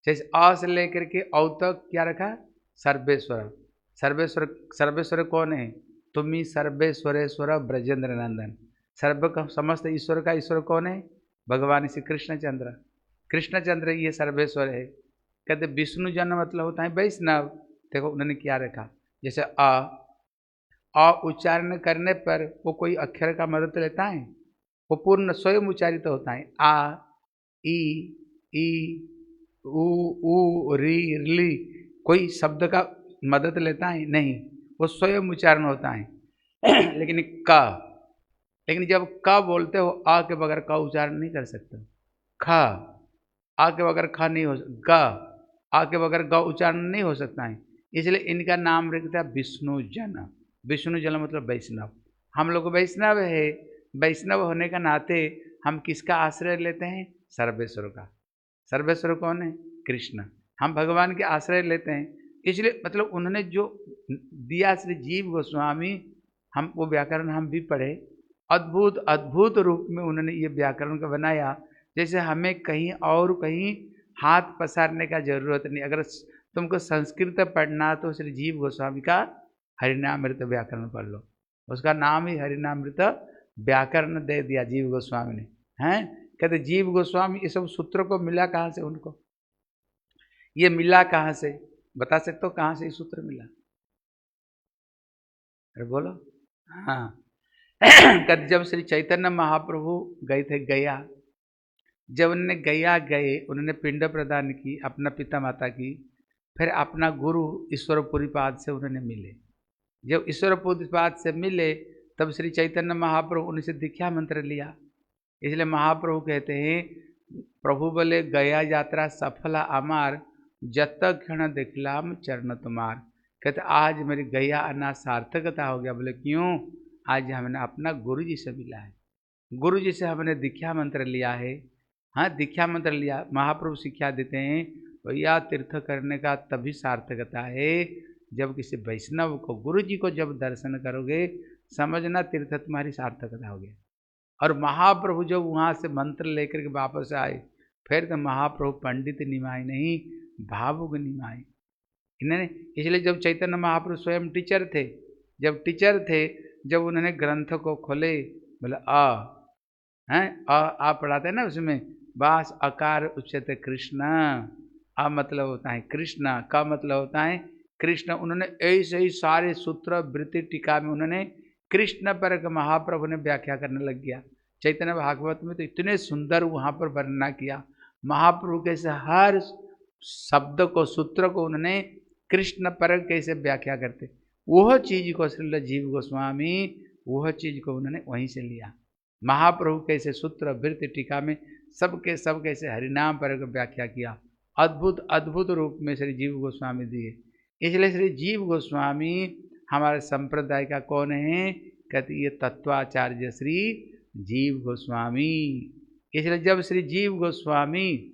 जैसे अ से लेकर के औ तक क्या रखा, सर्वेश्वर। सर्वेश्वर, सर्वेश्वर कौन है, तुम्ही सर्वेश्वरेश्वर ब्रजेंद्र नंदन। सर्व का समस्त ईश्वर का ईश्वर कौन है, भगवान श्री कृष्णचंद्र। कृष्णचंद्र ये सर्वेश्वर है। कहते विष्णु जन मतलब होता है वैष्णव। देखो उन्होंने क्या रखा, जैसे अ उच्चारण करने पर वो कोई अक्षर का मदद लेता है, वो पूर्ण स्वयं उच्चारित होता है। आ ई ऊ री ली कोई शब्द का मदद लेता है नहीं, वो स्वयं उच्चारण होता है। लेकिन जब क बोलते हो, आ के बगैर क उच्चारण नहीं कर सकते। ख आ के बगैर ख नहीं हो, ग आ के बगैर ग उच्चारण नहीं हो सकता है। इसलिए इनका नाम रखता है विष्णु जन। विष्णु जन मतलब वैष्णव। हम लोग वैष्णव है, वैष्णव होने का नाते हम किसका आश्रय लेते हैं, सर्वेश्वर का। सर्वेश्वर कौन है, कृष्ण। हम भगवान के आश्रय लेते हैं। इसलिए मतलब उन्होंने जो दिया श्री जीव गोस्वामी, हम वो व्याकरण हम भी पढ़े, अद्भुत अद्भुत रूप में उन्होंने ये व्याकरण का बनाया। जैसे हमें कहीं और कहीं हाथ पसारने का जरूरत नहीं। अगर तुमको संस्कृत पढ़ना तो श्री जीव गोस्वामी का हरिनामृत व्याकरण पढ़ लो। उसका नाम ही हरिनामृत व्याकरण दे दिया जीव गोस्वामी ने, हैं। कहते जीव गोस्वामी ये सब सूत्र को मिला कहाँ से उनको, ये मिला कहाँ से, बता सकते हो कहाँ से ये सूत्र मिला, अरे बोलो। हाँ कहते जब श्री चैतन्य महाप्रभु गए थे गया, जब उन्होंने गया गए, उन्होंने पिंड प्रदान की अपना पिता माता की, फिर अपना गुरु ईश्वरपुरी पाद से उन्होंने मिले। जब ईश्वरपुरी पाद से मिले तब श्री चैतन्य महाप्रभु उनसे दीक्षा मंत्र लिया। इसलिए महाप्रभु कहते हैं, प्रभु बोले गया यात्रा सफला अमार, जत क्षण देखलाम चरण तुम्हार। कहते आज मेरी गया आना सार्थकता हो गया। बोले क्यों, आज हमने अपना गुरु जी से मिला है, गुरु जी से हमने दीक्षा मंत्र लिया है। हाँ दीक्षा मंत्र लिया। महाप्रभु शिक्षा देते हैं, भैया तीर्थ करने का तभी सार्थकता है जब किसी वैष्णव को, गुरु जी को जब दर्शन करोगे, समझना तीर्थ तुम्हारी सार्थकता हो गया। और महाप्रभु जब वहाँ से मंत्र लेकर के वापस आए, फिर तो महाप्रभु पंडित निमाए नहीं, भावुक निमाए इन्होंने। इसलिए जब चैतन्य महाप्रभु स्वयं टीचर थे, जब उन्होंने ग्रंथ को खोले, बोले आ पढ़ाते हैं ना उसमें, बास अकार उच्चते कृष्ण। आ मतलब होता है कृष्ण, का मतलब होता है कृष्ण। उन्होंने ऐसे ही सारे सूत्र वृत्ति टीका में उन्होंने कृष्ण पर महाप्रभु ने व्याख्या करने लग गया। चैतन्य भागवत में तो इतने सुंदर वहाँ पर वर्णना किया महाप्रभु कैसे हर शब्द को, सूत्र को उन्होंने कृष्ण पर कैसे व्याख्या करते। वह चीज को श्रील जीव गोस्वामी, वह चीज को उन्होंने वहीं से लिया। महाप्रभु कैसे सूत्र वृत्ति टीका में सब कैसे हरिनाम पर व्याख्या किया, अद्भुत अद्भुत रूप में श्री जीव गोस्वामी दिए। इसलिए श्री जीव गोस्वामी हमारे संप्रदाय का कौन है, कहते ये तत्वाचार्य श्री जीव गोस्वामी। इसलिए जब श्री जीव गोस्वामी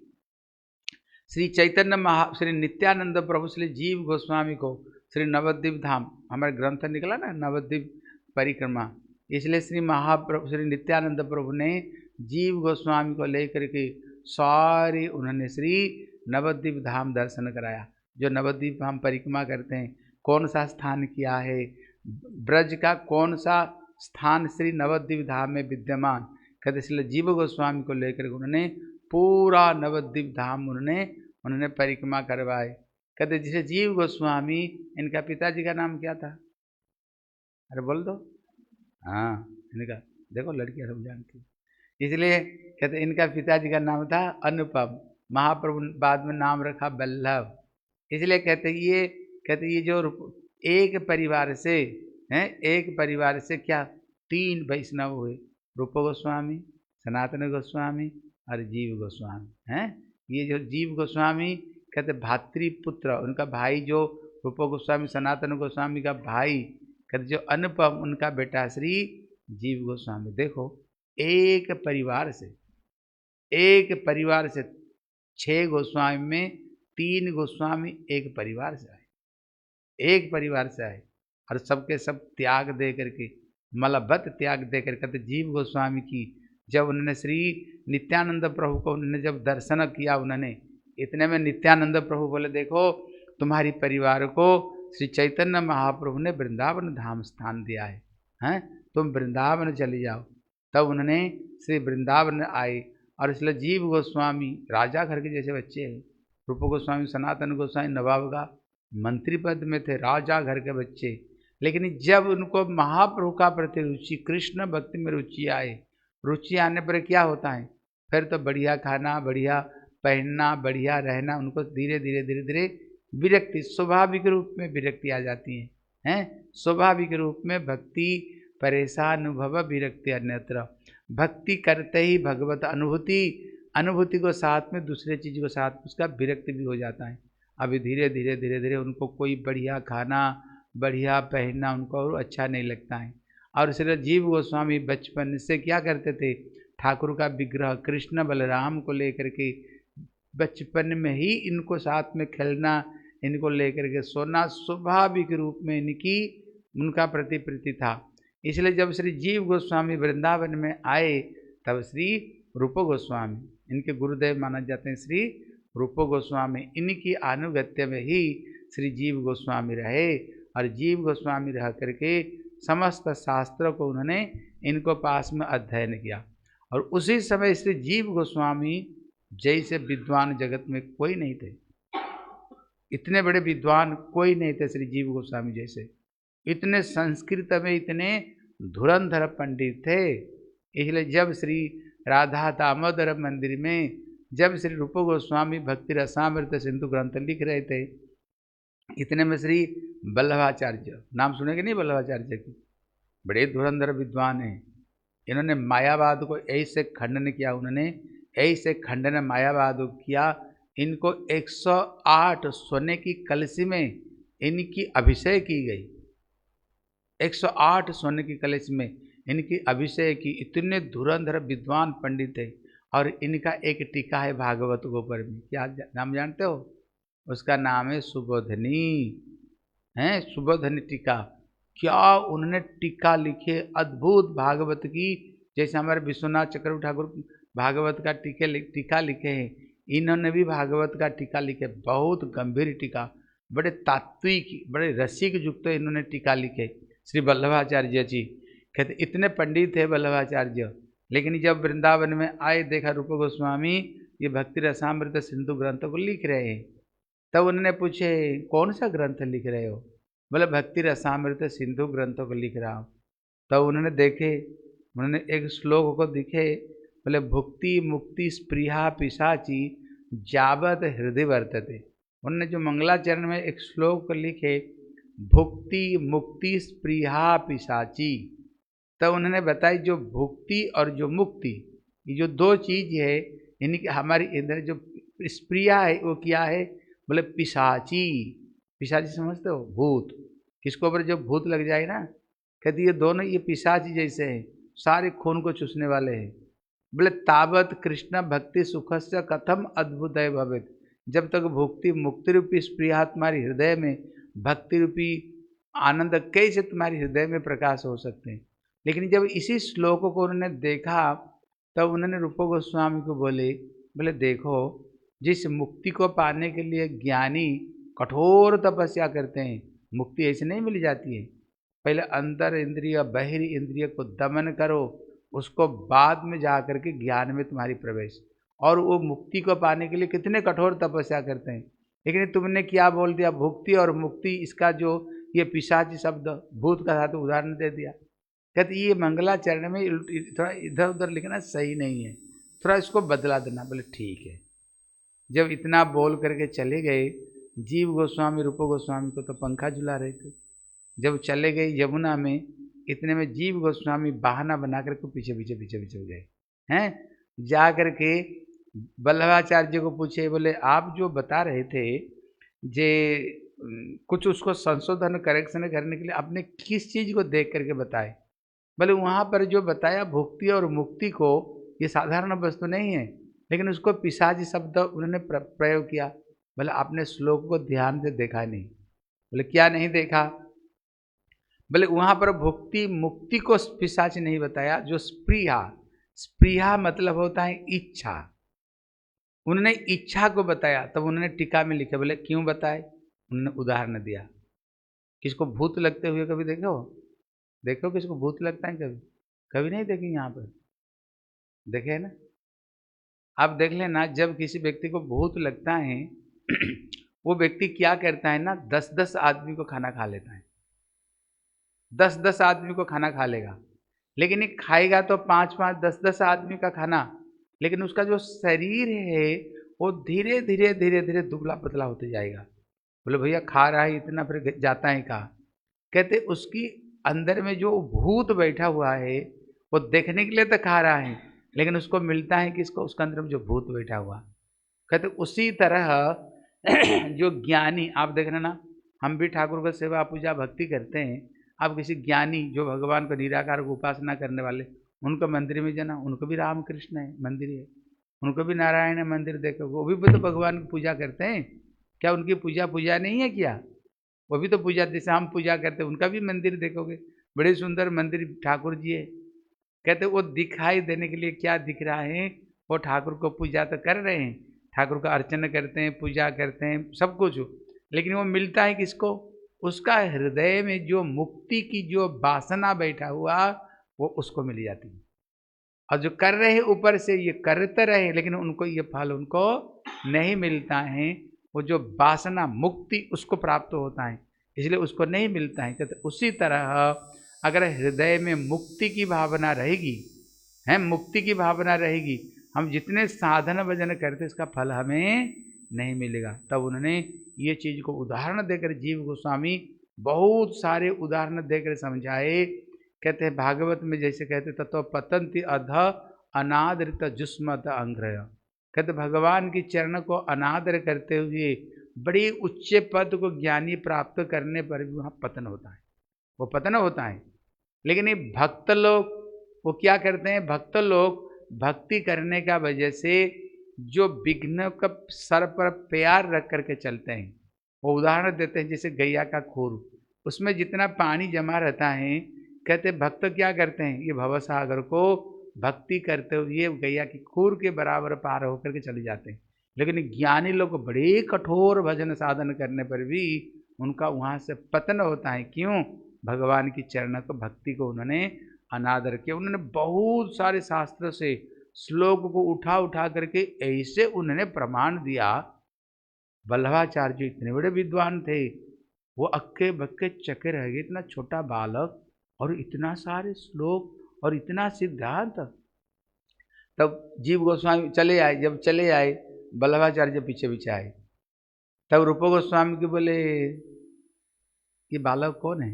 श्री चैतन्य श्री नित्यानंद प्रभु श्री जीव गोस्वामी को श्री नवद्वीप धाम, हमारे ग्रंथ निकला ना नवद्वीप परिक्रमा, इसलिए श्री महाप्रभु श्री नित्यानंद प्रभु ने जीव गोस्वामी को लेकर के सारे उन्होंने श्री नवद्वीप धाम दर्शन कराया। जो नवद्वीप धाम परिक्रमा करते हैं, कौन सा स्थान किया है, ब्रज का कौन सा स्थान श्री नवद्वीप धाम में विद्यमान, कहते इसलिए जीव गोस्वामी को लेकर के उन्होंने पूरा नवद्वीप धाम उन्होंने परिक्रमा करवाए। कहते जिसे जीव गोस्वामी, इनका पिताजी का नाम क्या था, अरे बोल दो। हाँ इनका देखो लड़कियां सब जानती, इसलिए कहते इनका पिताजी का नाम था अनुपम। महाप्रभु बाद में नाम रखा वल्लभ। इसलिए कहते ये जो एक परिवार से हैं, एक परिवार से क्या 3 वैष्णव हुए, रूप गोस्वामी, सनातन गोस्वामी और जीव गोस्वामी हैं। ये जो जीव गोस्वामी कहते भातृपुत्र, उनका भाई जो रूप गोस्वामी सनातन गोस्वामी का भाई कहते जो अनुपम, उनका बेटा श्री जीव गोस्वामी। देखो एक परिवार से 6 गोस्वामी में 3 गोस्वामी एक परिवार से आए और सबके सब त्याग दे करके, मलबत त्याग दे करके कहते जीव गोस्वामी की जब उन्होंने श्री नित्यानंद प्रभु को उन्होंने जब दर्शन किया, उन्होंने इतने में नित्यानंद प्रभु बोले देखो तुम्हारी परिवार को श्री चैतन्य महाप्रभु ने वृंदावन धाम स्थान दिया है, तुम वृंदावन चले जाओ। तब उन्होंने श्री वृंदावन आए और इसलिए जीव गोस्वामी राजा घर के जैसे बच्चे हैं, रूप गोस्वामी सनातन गोस्वामी नवाब का मंत्री पद में थे, राजा घर के बच्चे। लेकिन जब उनको महाप्रभु का प्रति रुचि, कृष्ण भक्ति में रुचि आए, रुचि आने पर क्या होता है, फिर तो बढ़िया खाना, बढ़िया पहनना, बढ़िया रहना, उनको धीरे धीरे विरक्ति, स्वाभाविक रूप में विरक्ति आ जाती हैं, स्वाभाविक रूप में भक्ति परेशानुभव विरक्ति अन्यत्र। भक्ति करते ही भगवत अनुभूति को साथ में दूसरे चीज को साथ उसका विरक्ति भी हो जाता है। अभी धीरे धीरे उनको कोई बढ़िया खाना, बढ़िया पहनना उनको अच्छा नहीं लगता है। और इसलिए जीव गोस्वामी बचपन से क्या करते थे, ठाकुर का विग्रह कृष्ण बलराम को लेकर के बचपन में ही इनको साथ में खेलना, इनको लेकर के सोना स्वाभाविक रूप में इनकी उनका प्रति था। इसलिए जब श्री जीव गोस्वामी वृंदावन में आए तब श्री रूप गोस्वामी, इनके गुरुदेव माना जाते हैं श्री रूप गोस्वामी, इनकी अनुगत्य में ही श्री जीव गोस्वामी रहे और जीव गोस्वामी रह करके समस्त शास्त्रों को उन्होंने इनको पास में अध्ययन किया। और उसी समय श्री जीव गोस्वामी जैसे विद्वान जगत में कोई नहीं थे, इतने बड़े विद्वान कोई नहीं थे श्री जीव गोस्वामी जैसे, इतने संस्कृत में इतने धुरंधर पंडित थे। इसलिए जब श्री राधा दामोदर मंदिर में जब श्री रूप गोस्वामी भक्ति रसामृत सिंधु ग्रंथ लिख रहे थे, इतने में श्री वल्लभाचार्य, नाम सुनेंगे नहीं वल्लभाचार्य की, बड़े धुरंधर विद्वान हैं। इन्होंने मायावाद को ऐसे खंडन किया, उन्होंने ऐसे खंडन मायावाद को किया, इनको 108 सोने की कलशी में इनकी अभिषेक की गई, 108 सोने की कलशी में इनकी अभिषेक की। इतने धुरंधर विद्वान पंडित है। और इनका एक टीका है भागवत गोपर में, क्या नाम जानते हो? उसका नाम है सुबोधनी, हैं सुबोधनी टीका। क्या उन्होंने टीका लिखे अद्भुत भागवत की, जैसे हमारे विश्वनाथ चक्रवर्ती ठाकुर भागवत का टीका लिखे हैं, इन्होंने भी भागवत का टीका लिखे, बहुत गंभीर टीका, बड़े तात्विक, बड़े रसिक युक्त इन्होंने टीका लिखे श्री वल्लभाचार्य जी। कहते इतने पंडित थे वल्लभाचार्य, लेकिन जब वृंदावन में आए देखा रूप गोस्वामी ये भक्ति रसामृत सिंधु ग्रंथ को लिख रहे हैं, तब उन्होंने पूछे कौन सा ग्रंथ लिख रहे हो? बोले भक्ति रसामृत सिंधु ग्रंथों को लिख रहा हूँ। तब उन्होंने देखे, उन्होंने एक श्लोक को दिखे, बोले भुक्ति मुक्ति स्पृहा पिशाची जावत हृदय वर्तते। उन्होंने जो मंगलाचरण में एक श्लोक लिखे भुक्ति मुक्ति स्पृहा पिशाची, तब उन्होंने बताई जो भुक्ति और जो मुक्ति, ये जो दो चीज है, इनकी हमारी इधर जो स्प्रिया है वो क्या है? बोले पिशाची। पिशाची समझते हो? भूत, किसको ऊपर जो भूत लग जाए ना, कहती ये दोनों ये पिशाची जैसे हैं, सारे खून को चूसने वाले हैं। बोले तावत कृष्ण भक्ति सुखस्य कथम अद्भुत है भवित, जब तक भुक्ति मुक्ति रूपी स्प्रिया तुम्हारी हृदय में, भक्ति रूपी आनंद कैसे तुम्हारी हृदय में प्रकाश हो सकते हैं। लेकिन जब इसी श्लोक को उन्होंने देखा तब उन्होंने रूप गोस्वामी को बोले देखो, जिस मुक्ति को पाने के लिए ज्ञानी कठोर तपस्या करते हैं, मुक्ति ऐसे नहीं मिल जाती है। पहले अंतर इंद्रिय बाहरी इंद्रिय को दमन करो, उसको बाद में जा कर के ज्ञान में तुम्हारी प्रवेश। और वो मुक्ति को पाने के लिए कितने कठोर तपस्या करते हैं, लेकिन तुमने क्या बोल दिया? भुक्ति और मुक्ति, इसका जो ये पिशाची शब्द भूत का साथ उदाहरण दे दिया। कहते ये मंगलाचरण में थोड़ा इधर उधर लिखना सही नहीं है, थोड़ा इसको बदला देना। बोले ठीक है। जब इतना बोल करके चले गए, जीव गोस्वामी रूप गोस्वामी को तो पंखा झुला रहे थे, जब चले गए यमुना में, इतने में जीव गोस्वामी बहाना बना करके पीछे पीछे पीछे पीछे गए हैं। जा करके वल्लभाचार्य को पूछे, बोले आप जो बता रहे थे जे कुछ उसको संशोधन करेक्शन करने के लिए आपने किस चीज़ को देख करके बताए? बोले वहाँ पर जो बताया भुक्ति और मुक्ति को, ये साधारण वस्तु नहीं है, लेकिन उसको पिशाच शब्द उन्होंने प्रयोग किया। बोले आपने श्लोक को ध्यान से देखा नहीं। बोले क्या नहीं देखा? बोले वहाँ पर भुक्ति मुक्ति को पिशाच नहीं बताया, जो स्प्रिया, स्प्रिया मतलब होता है इच्छा, उन्होंने इच्छा को बताया। तब उन्होंने टीका में लिखा, बोले क्यों बताए? उन्होंने उदाहरण दिया। किसको भूत लगते हुए कभी देखो? देखो किसको भूत लगता है कभी? कभी नहीं देखी यहाँ पर, देखे ना? आप देख लेना, जब किसी व्यक्ति को भूत लगता है वो व्यक्ति क्या करता है ना, 10-10 आदमी को खाना खा लेता है। 10-10 आदमी को खाना खा लेगा, लेकिन ये खाएगा तो 5-5 10-10 आदमी का खाना, लेकिन उसका जो शरीर है वो धीरे धीरे धीरे धीरे दुबला पतला होते जाएगा। बोले भैया खा रहा है इतना, फिर जाता है कहाँ? कहते उसकी अंदर में जो भूत बैठा हुआ है वो देखने के लिए तो खा रहा है, लेकिन उसको मिलता है किसको? उसके अंदर में जो भूत बैठा हुआ। कहते उसी तरह जो ज्ञानी, आप देख रहे ना, हम भी ठाकुर का सेवा पूजा भक्ति करते हैं। आप किसी ज्ञानी जो भगवान को निराकार को उपासना करने वाले, उनको मंदिर में जाना, उनको भी राम कृष्ण है मंदिर है, उनको भी नारायण है मंदिर, देखो वो भी तो भगवान की पूजा करते हैं। क्या उनकी पूजा नहीं है क्या? वो भी तो पूजा, जैसे हम पूजा करते हैं, उनका भी मंदिर देखोगे, बड़े सुंदर मंदिर ठाकुर जी है। कहते वो दिखाई देने के लिए क्या दिख रहा है? वो ठाकुर को पूजा तो कर रहे हैं, ठाकुर का अर्चना करते हैं, पूजा करते हैं, सब कुछ, लेकिन वो मिलता है किसको? उसका हृदय में जो मुक्ति की जो वासना बैठा हुआ, वो उसको मिल जाती है। और जो कर रहे ऊपर से ये करते रहे, लेकिन उनको ये फल उनको नहीं मिलता है। वो जो वासना मुक्ति उसको प्राप्त होता है, इसलिए उसको नहीं मिलता है। कहते उसी तरह अगर हृदय में मुक्ति की भावना रहेगी, है मुक्ति की भावना रहेगी, हम जितने साधन भजन करते इसका फल हमें नहीं मिलेगा। तब उन्होंने ये चीज को उदाहरण देकर, जीव गोस्वामी बहुत सारे उदाहरण देकर समझाए। कहते हैं भागवत में जैसे कहते तत्व पतंति अध अनादृत जुस्मत अंग्रह। कहते भगवान की चरण को अनादर करते हुए बड़ी उच्च पद को ज्ञानी प्राप्त करने पर भी वहाँ पतन होता है, वो पतन होता है। लेकिन ये भक्त लोग वो क्या करते हैं? भक्त लोग भक्ति करने का वजह से जो विघ्न का सर पर प्यार रख करके चलते हैं, वो उदाहरण देते हैं जैसे गैया का खूर, उसमें जितना पानी जमा रहता है, कहते भक्त क्या करते हैं? ये भवसागर को भक्ति करते हुए गैया की खूर के बराबर पार होकर के चले जाते हैं। लेकिन ज्ञानी लोग बड़े कठोर भजन साधन करने पर भी उनका वहाँ से पतन होता है। क्यों? भगवान की चरण को, भक्ति को उन्होंने अनादर किया। उन्होंने बहुत सारे शास्त्र से श्लोक को उठा उठा करके ऐसे उन्होंने प्रमाण दिया। वल्लभाचार्य इतने बड़े विद्वान थे, वो अक्के बक्के चके रह गए, इतना छोटा बालक और इतना सारे श्लोक और इतना सिद्धांत। तब जीव गोस्वामी चले आए, जब चले आए वल्लभाचार्य पीछे पीछे आए, तब रूप गोस्वामी के बोले ये बालक कौन है?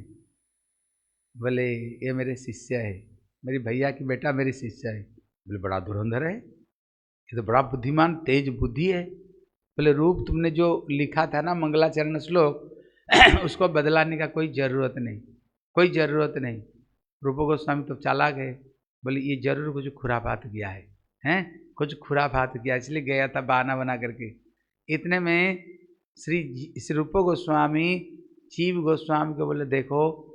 बोले ये मेरे शिष्य है, मेरी भैया की बेटा मेरी शिष्य है। बोले बड़ा धुरंधर है, ये तो बड़ा बुद्धिमान तेज बुद्धि है। बोले रूप तुमने जो लिखा था ना मंगलाचरण श्लोक उसको बदलाने का कोई ज़रूरत नहीं, कोई ज़रूरत नहीं। रूप गोस्वामी तो चाला गए, बोले ये जरूर कुछ खुरापात किया है, हैं कुछ खुरापात किया, इसलिए गया था बहाना बना करके। इतने में श्री रूप गोस्वामी जीव गोस्वामी को बोले देखो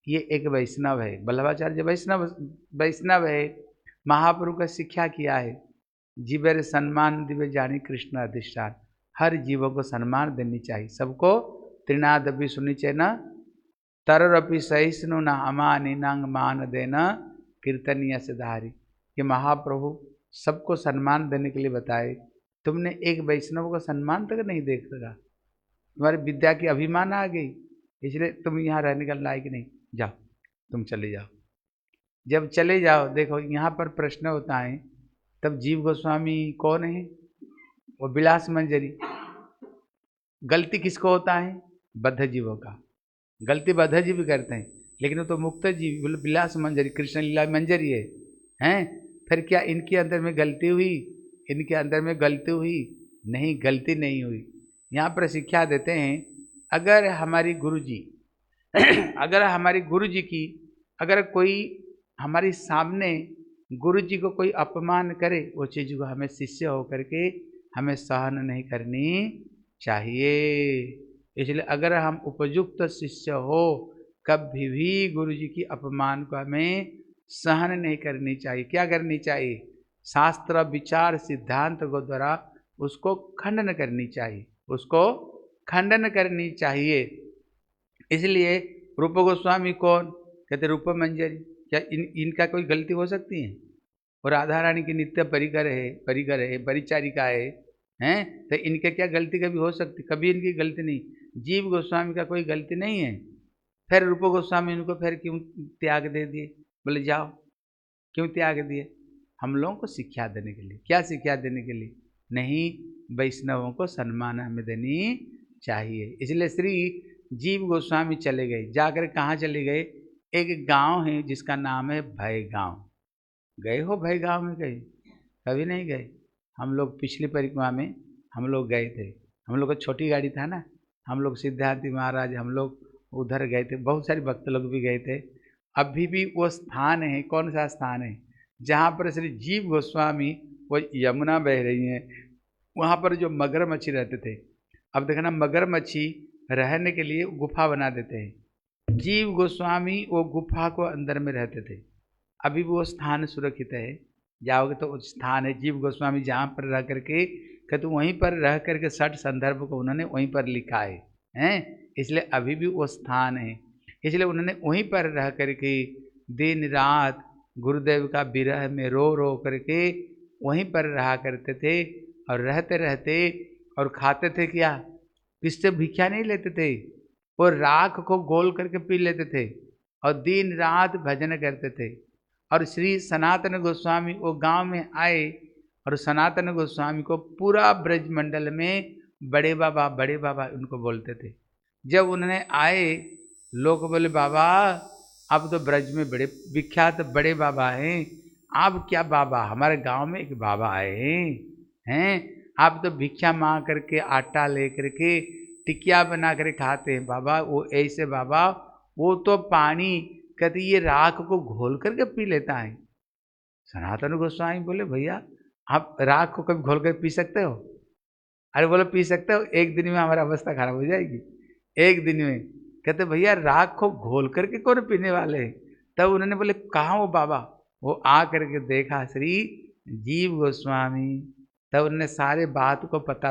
ये एक वैष्णव है, वल्लभाचार्य वैष्णव है, महाप्रभु का शिक्षा किया है, जीवेर सम्मान दिवे जानी कृष्ण अधिष्ठान। हर जीवों को सम्मान देनी चाहिए, सबको त्रिनादपि सुनी चेना तररपि सहिष्णु न अमानी नंग मान देना कीर्तनीय सिधारी। ये महाप्रभु सबको सम्मान देने के लिए बताए, तुमने एक वैष्णव को सम्मान तक नहीं देख सका, तुम्हारी विद्या की अभिमान आ गई, इसलिए तुम यहाँ रहने का लायक नहीं, जाओ तुम चले जाओ। जब चले जाओ, देखो यहाँ पर प्रश्न होता है, तब जीव गोस्वामी कौन है? वो विलास मंजरी। गलती किसको होता है? बद्ध जीवों का। गलती बद्ध जीव भी करते हैं, लेकिन वो तो मुक्त जीव, बोले विलास मंजरी, कृष्ण लीला मंजरी है। हैं फिर क्या इनके अंदर में गलती हुई? इनके अंदर में गलती हुई? नहीं, गलती नहीं हुई। यहाँ पर शिक्षा देते हैं, अगर हमारी गुरु जी अगर हमारी गुरु जी की, अगर कोई हमारी सामने गुरु जी को कोई अपमान करे, वो चीज़ को हमें शिष्य होकर के हमें सहन नहीं करनी चाहिए। इसलिए अगर हम उपयुक्त शिष्य हो, कभी भी गुरु जी की अपमान को हमें सहन नहीं करनी चाहिए। क्या करनी चाहिए? शास्त्र विचार सिद्धांत को द्वारा उसको खंडन करनी चाहिए, उसको खंडन करनी चाहिए। इसलिए रूप गोस्वामी कौन? कहते रूप मंजरी। क्या इनका कोई गलती हो सकती है? और राधा रानी की नित्य परिकर है, परिचारिका हैं, तो इनके क्या गलती कभी हो सकती? कभी इनकी गलती नहीं। जीव गोस्वामी का कोई गलती नहीं है। फिर रूप गोस्वामी इनको फिर क्यों त्याग दे दिए? बोले जाओ। क्यों त्याग दिए? हम लोगों को शिक्षा देने के लिए। क्या शिक्षा देने के लिए? नहीं, वैष्णवों को सम्मान हमें देनी चाहिए। इसलिए श्री जीव गोस्वामी चले गए। जाकर कहाँ चले गए? एक गांव है जिसका नाम है भय गांव। गए हो भय गांव में? गए? कभी नहीं गए। हम लोग पिछली परिक्रमा में हम लोग गए थे। हम लोग का छोटी गाड़ी था ना, हम लोग सिद्धार्थी महाराज हम लोग उधर गए थे, बहुत सारे भक्त लोग भी गए थे। अभी भी वो स्थान है, कौन सा स्थान है? जहाँ पर श्री जीव गोस्वामी, वो यमुना बह रही है, वहाँ पर जो मगरमच्छी रहते थे। अब देखना, मगरमच्छी रहने के लिए गुफा बना देते हैं। जीव गोस्वामी वो गुफा को अंदर में रहते थे। अभी भी वो स्थान सुरक्षित है, जाओगे तो उस स्थान है जीव गोस्वामी जहाँ पर रह करके, कहते वहीं पर रह करके 60 संदर्भ को उन्होंने वहीं पर लिखा है, हैं? इसलिए अभी भी वो स्थान है। इसलिए उन्होंने वहीं पर रह करके दिन रात गुरुदेव का विरह में रो रो करके वहीं पर रहा करते थे। और रहते रहते और खाते थे क्या? किससे भिक्षा नहीं लेते थे, वो राख को गोल करके पी लेते थे और दिन रात भजन करते थे। और श्री सनातन गोस्वामी वो गांव में आए और सनातन गोस्वामी को पूरा ब्रज मंडल में बड़े बाबा उनको बोलते थे। जब उन्होंने आए, लोग बोले बाबा आप तो ब्रज में बड़े विख्यात बड़े बाबा हैं, आप क्या बाबा, हमारे गांव में एक बाबा आए हैं, आप तो भिक्षा मांग करके आटा ले करके टिकिया बना कर खाते हैं बाबा। वो ऐसे बाबा, वो तो पानी कहते ये राख को घोल करके पी लेता है। सनातन गोस्वामी बोले भैया आप राख को कभी घोल कर पी सकते हो? अरे बोले पी सकते हो, एक दिन में हमारी अवस्था खराब हो जाएगी, एक दिन में। कहते भैया राख को घोल करके कौन पीने वाले हैं? तब उन्होंने बोले कहाँ वो बाबा? वो आ करके देखा श्री जीव गोस्वामी। तब उन्होंने सारे बात को पता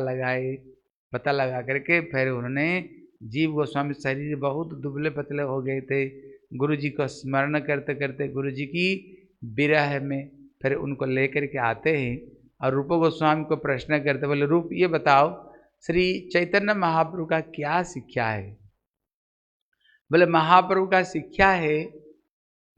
लगा करके फिर उन्होंने, जीव गोस्वामी शरीर बहुत दुबले पतले हो गए थे, गुरु जी को स्मरण करते करते गुरु जी की विरह में फिर उनको लेकर के आते हैं और रूप गोस्वामी को प्रश्न करते, बोले रूप ये बताओ श्री चैतन्य महाप्रभु का क्या शिक्षा है? बोले महाप्रभु का शिक्षा है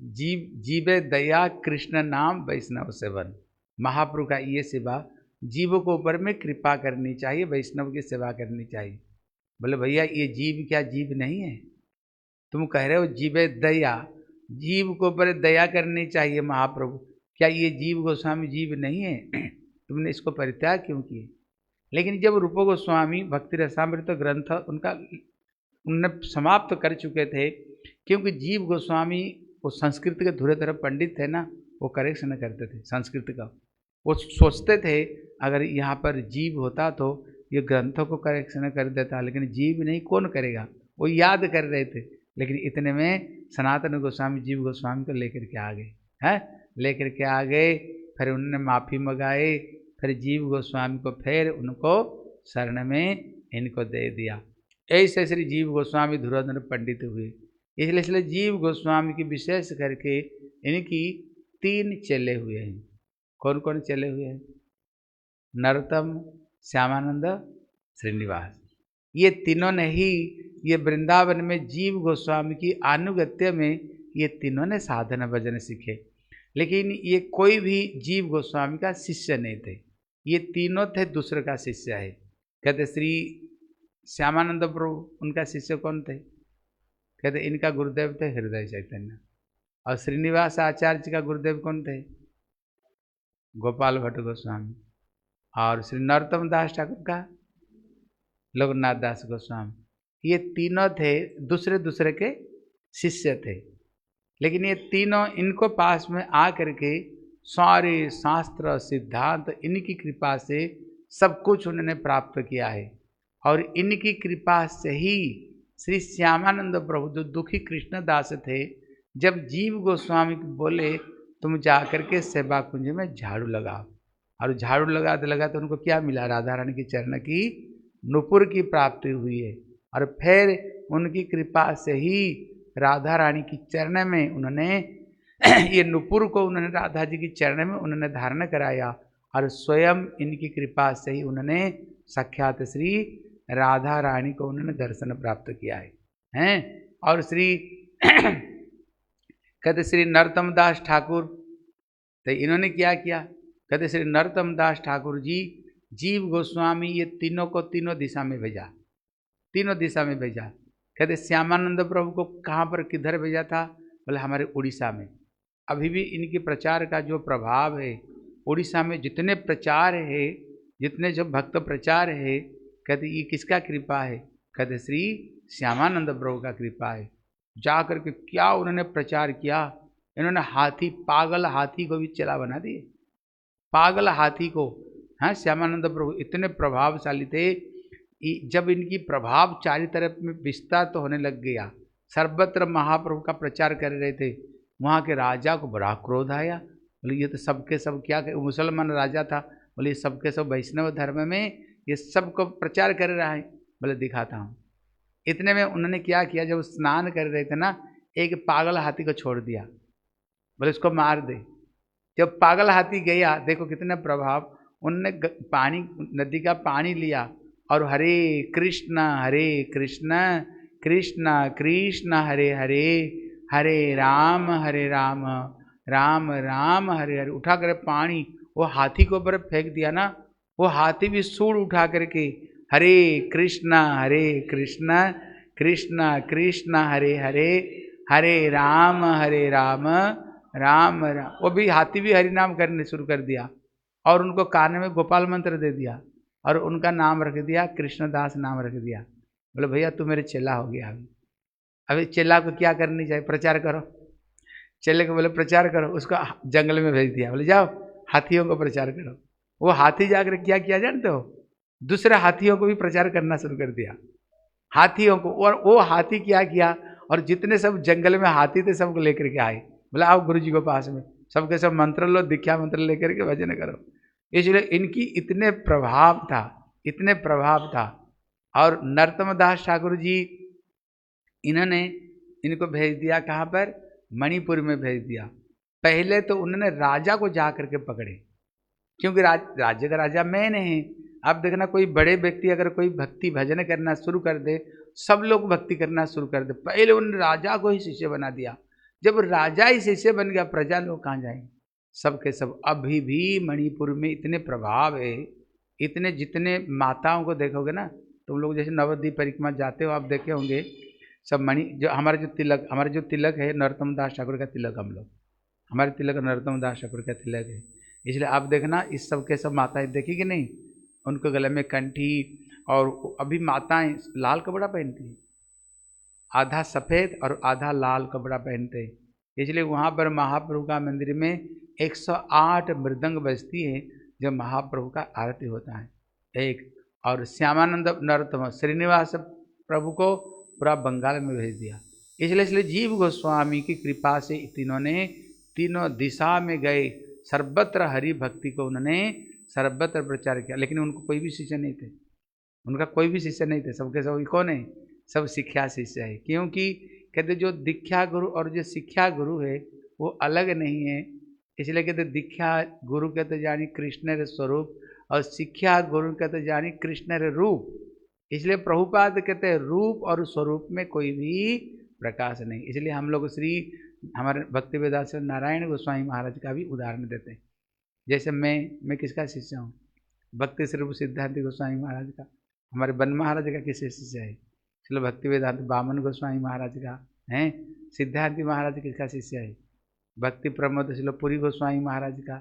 जीवे दया कृष्ण नाम वैष्णव सेवन। महाप्रभु का ये सेवा, जीवों को ऊपर में कृपा करनी चाहिए, वैष्णव की सेवा करनी चाहिए। बोले भैया ये जीव क्या जीव नहीं है? तुम कह रहे हो जीवे दया, जीव को ऊपर दया करनी चाहिए महाप्रभु, क्या ये जीव गोस्वामी जीव नहीं है? तुमने इसको परित्याग क्यों किए? लेकिन जब रूप गोस्वामी भक्ति रसामृत ग्रंथ उनका उन्होंने समाप्त कर चुके थे, क्योंकि जीव गोस्वामी वो संस्कृत के धुरे धुरे पंडित थे ना, वो करेक्शन करते थे संस्कृत का। वो सोचते थे अगर यहाँ पर जीव होता तो ये ग्रंथों को करेक्शन कर देता, लेकिन जीव नहीं, कौन करेगा? वो याद कर रहे थे। लेकिन इतने में सनातन गोस्वामी जीव गोस्वामी को लेकर के आ गए हैं, लेकर के आ गए। फिर उन्होंने माफ़ी मंगाए, फिर जीव गोस्वामी को फिर उनको शरण में इनको दे दिया। ऐसे श्री जीव गोस्वामी धुरंधर पंडित हुए। इसलिए जीव गोस्वामी की विशेष करके इनकी 3 चेले हुए हैं। कौन कौन चेले हुए हैं? नरोत्तम, श्यामानंद, श्रीनिवास। ये तीनों ने ही ये वृंदावन में जीव गोस्वामी की अनुगत्य में ये तीनों ने साधना भजन सीखे। लेकिन ये कोई भी जीव गोस्वामी का शिष्य नहीं थे, ये तीनों थे दूसरे का शिष्य है। कहते श्री श्यामानंद प्रभु उनका शिष्य कौन थे? कहते इनका गुरुदेव थे हृदय चैतन्य। और श्रीनिवास आचार्य जी का गुरुदेव कौन थे? गोपाल भट्ट गोस्वामी। और श्री नरोत्तम दास ठाकुर का लोकनाथ दास गोस्वामी। ये तीनों थे दूसरे दूसरे के शिष्य थे, लेकिन ये तीनों इनको पास में आ करके सारे शास्त्र सिद्धांत इनकी कृपा से सब कुछ उन्होंने प्राप्त किया है। और इनकी कृपा से ही श्री श्यामानंद प्रभु जो दुखी कृष्णदास थे, जब जीव गोस्वामी बोले तुम जाकर के सेवा कुंज में झाड़ू लगाओ, और झाड़ू लगाते लगाते उनको क्या मिला? राधा रानी के चरण की नुपुर की प्राप्ति हुई है। और फिर उनकी कृपा से ही राधा रानी की चरण में उन्होंने ये नुपुर को उन्होंने राधा जी की चरण में उन्होंने धारण कराया, और स्वयं इनकी कृपा से ही उन्होंने साक्षात श्री राधा रानी को उन्होंने दर्शन प्राप्त किया है। और श्री कहते श्री नरोत्तम दास ठाकुर, तो इन्होंने क्या किया? कहते श्री नरोत्तम दास ठाकुर जी जीव गोस्वामी ये तीनों को तीनों दिशा में भेजा, तीनों दिशा में भेजा। कहते श्यामानंद प्रभु को कहाँ पर किधर भेजा था? बोले हमारे उड़ीसा में। अभी भी इनके प्रचार का जो प्रभाव है उड़ीसा में, जितने प्रचार है, जितने जो भक्त प्रचार है, कहते ये किसका कृपा है? कहते श्री श्यामानंद प्रभु का कृपा है। जा कर के क्या उन्होंने प्रचार किया, इन्होंने हाथी, पागल हाथी को भी चेला बना दिए, पागल हाथी को। हाँ, श्यामानंद प्रभु इतने प्रभावशाली थे, जब इनकी प्रभाव चारों तरफ में विस्तार तो होने लग गया, सर्वत्र महाप्रभु का प्रचार कर रहे थे, वहाँ के राजा को बड़ा क्रोध आया। बोले ये तो सबके सब क्या, मुसलमान राजा था, बोले सबके सब वैष्णव धर्म में ये सबको प्रचार कर रहा है। बोले दिखाता हूँ। इतने में उन्होंने क्या किया, जब स्नान कर रहे थे ना, एक पागल हाथी को छोड़ दिया, बोले इसको मार दे। जब पागल हाथी गया, देखो कितना प्रभाव, उनने पानी, नदी का पानी लिया और हरे कृष्ण कृष्ण कृष्ण हरे हरे, हरे राम राम राम हरे हरे, उठा कर पानी वो हाथी के ऊपर फेंक दिया ना। वो हाथी भी सूंड उठा करके हरे कृष्ण कृष्ण कृष्ण हरे हरे, हरे राम राम राम। वो भी हाथी भी हरि नाम करने शुरू कर दिया, और उनको कान में गोपाल मंत्र दे दिया, और उनका नाम रख दिया कृष्णदास नाम रख दिया। बोले भैया तू मेरे चेला हो गया। अभी चेला को क्या करनी चाहिए? प्रचार करो। चेले को बोले प्रचार करो, उसको जंगल में भेज दिया, बोले जाओ हाथियों को प्रचार करो। वो हाथी जाकर क्या किया जानते हो? दूसरे हाथियों को भी प्रचार करना शुरू कर दिया, हाथियों को। और वो हाथी क्या किया, और जितने सब जंगल में हाथी थे सबको लेकर के आए, बोला आओ गुरु जी को पास में, सबके सब मंत्र लो, दीक्षा मंत्र लेकर के भजन करो। इसलिए इनकी इतने प्रभाव था, इतने प्रभाव था। और नरोत्तम दास ठाकुर जी, इन्होंने इनको भेज दिया कहाँ पर? मणिपुर में भेज दिया। पहले तो उन्होंने राजा को जा करके पकड़े, क्योंकि राज्य का राजा मैंने है। अब देखना कोई बड़े व्यक्ति अगर कोई भक्ति भजन करना शुरू कर दे, सब लोग भक्ति करना शुरू कर दे। पहले उन्होंने राजा को ही शिष्य बना दिया। जब राजा ही शिष्य बन गया, प्रजा लोग कहाँ जाएंगे? सबके सब अभी भी मणिपुर में इतने प्रभाव है, इतने, जितने माताओं को देखोगे ना तुम लोग, जैसे नवद्वीप परिक्रमा जाते हो, आप देखे होंगे सब मणि, जो हमारे जो तिलक है नरोत्तम दास ठाकुर का तिलक, हम लोग, हमारे तिलक नरोत्तम दास ठाकुर का तिलक है। इसलिए आप देखना इस सब के सब माताएं देखी कि नहीं, उनको गले में कंठी, और अभी माताएं लाल कपड़ा पहनती हैं, आधा सफ़ेद और आधा लाल कपड़ा पहनते हैं। इसलिए वहाँ पर महाप्रभु का मंदिर में 108 मृदंग बजती है जब महाप्रभु का आरती होता है एक। और श्यामानंद नरोत्तम श्रीनिवास प्रभु को पूरा बंगाल में भेज दिया। इसलिए जीव गोस्वामी की कृपा से तीनों ने तीनों दिशा में गए, सर्वत्र हरि भक्ति को उन्होंने सर्वत्र प्रचार किया। लेकिन उनको कोई भी शिष्य नहीं थे, उनका कोई भी शिष्य नहीं थे, सबके सब कौन है? सब शिक्षा शिष्य है। क्योंकि कहते जो दीक्षा गुरु और जो शिक्षा गुरु है वो अलग नहीं है। इसलिए कहते दीक्षा गुरु कहते जानी कृष्ण रे स्वरूप, और शिक्षा गुरु कहते जानी कृष्ण रे रूप। इसलिए प्रभुपाद कहते हैं रूप और स्वरूप में कोई भी प्रकाश नहीं। इसलिए हम लोग हमारे भक्ति वेदांत नारायण गोस्वामी महाराज का भी उदाहरण देते हैं। जैसे मैं किसका शिष्य हूँ? भक्ति स्वरूप सिद्धांत गोस्वामी महाराज का। हमारे बन महाराज का किस शिष्य है? चलो भक्ति वेदांत बामन गोस्वामी महाराज का, हैं। सिद्धांति महाराज किसका शिष्य है? भक्ति प्रमोद शिलोपुरी गोस्वामी महाराज का।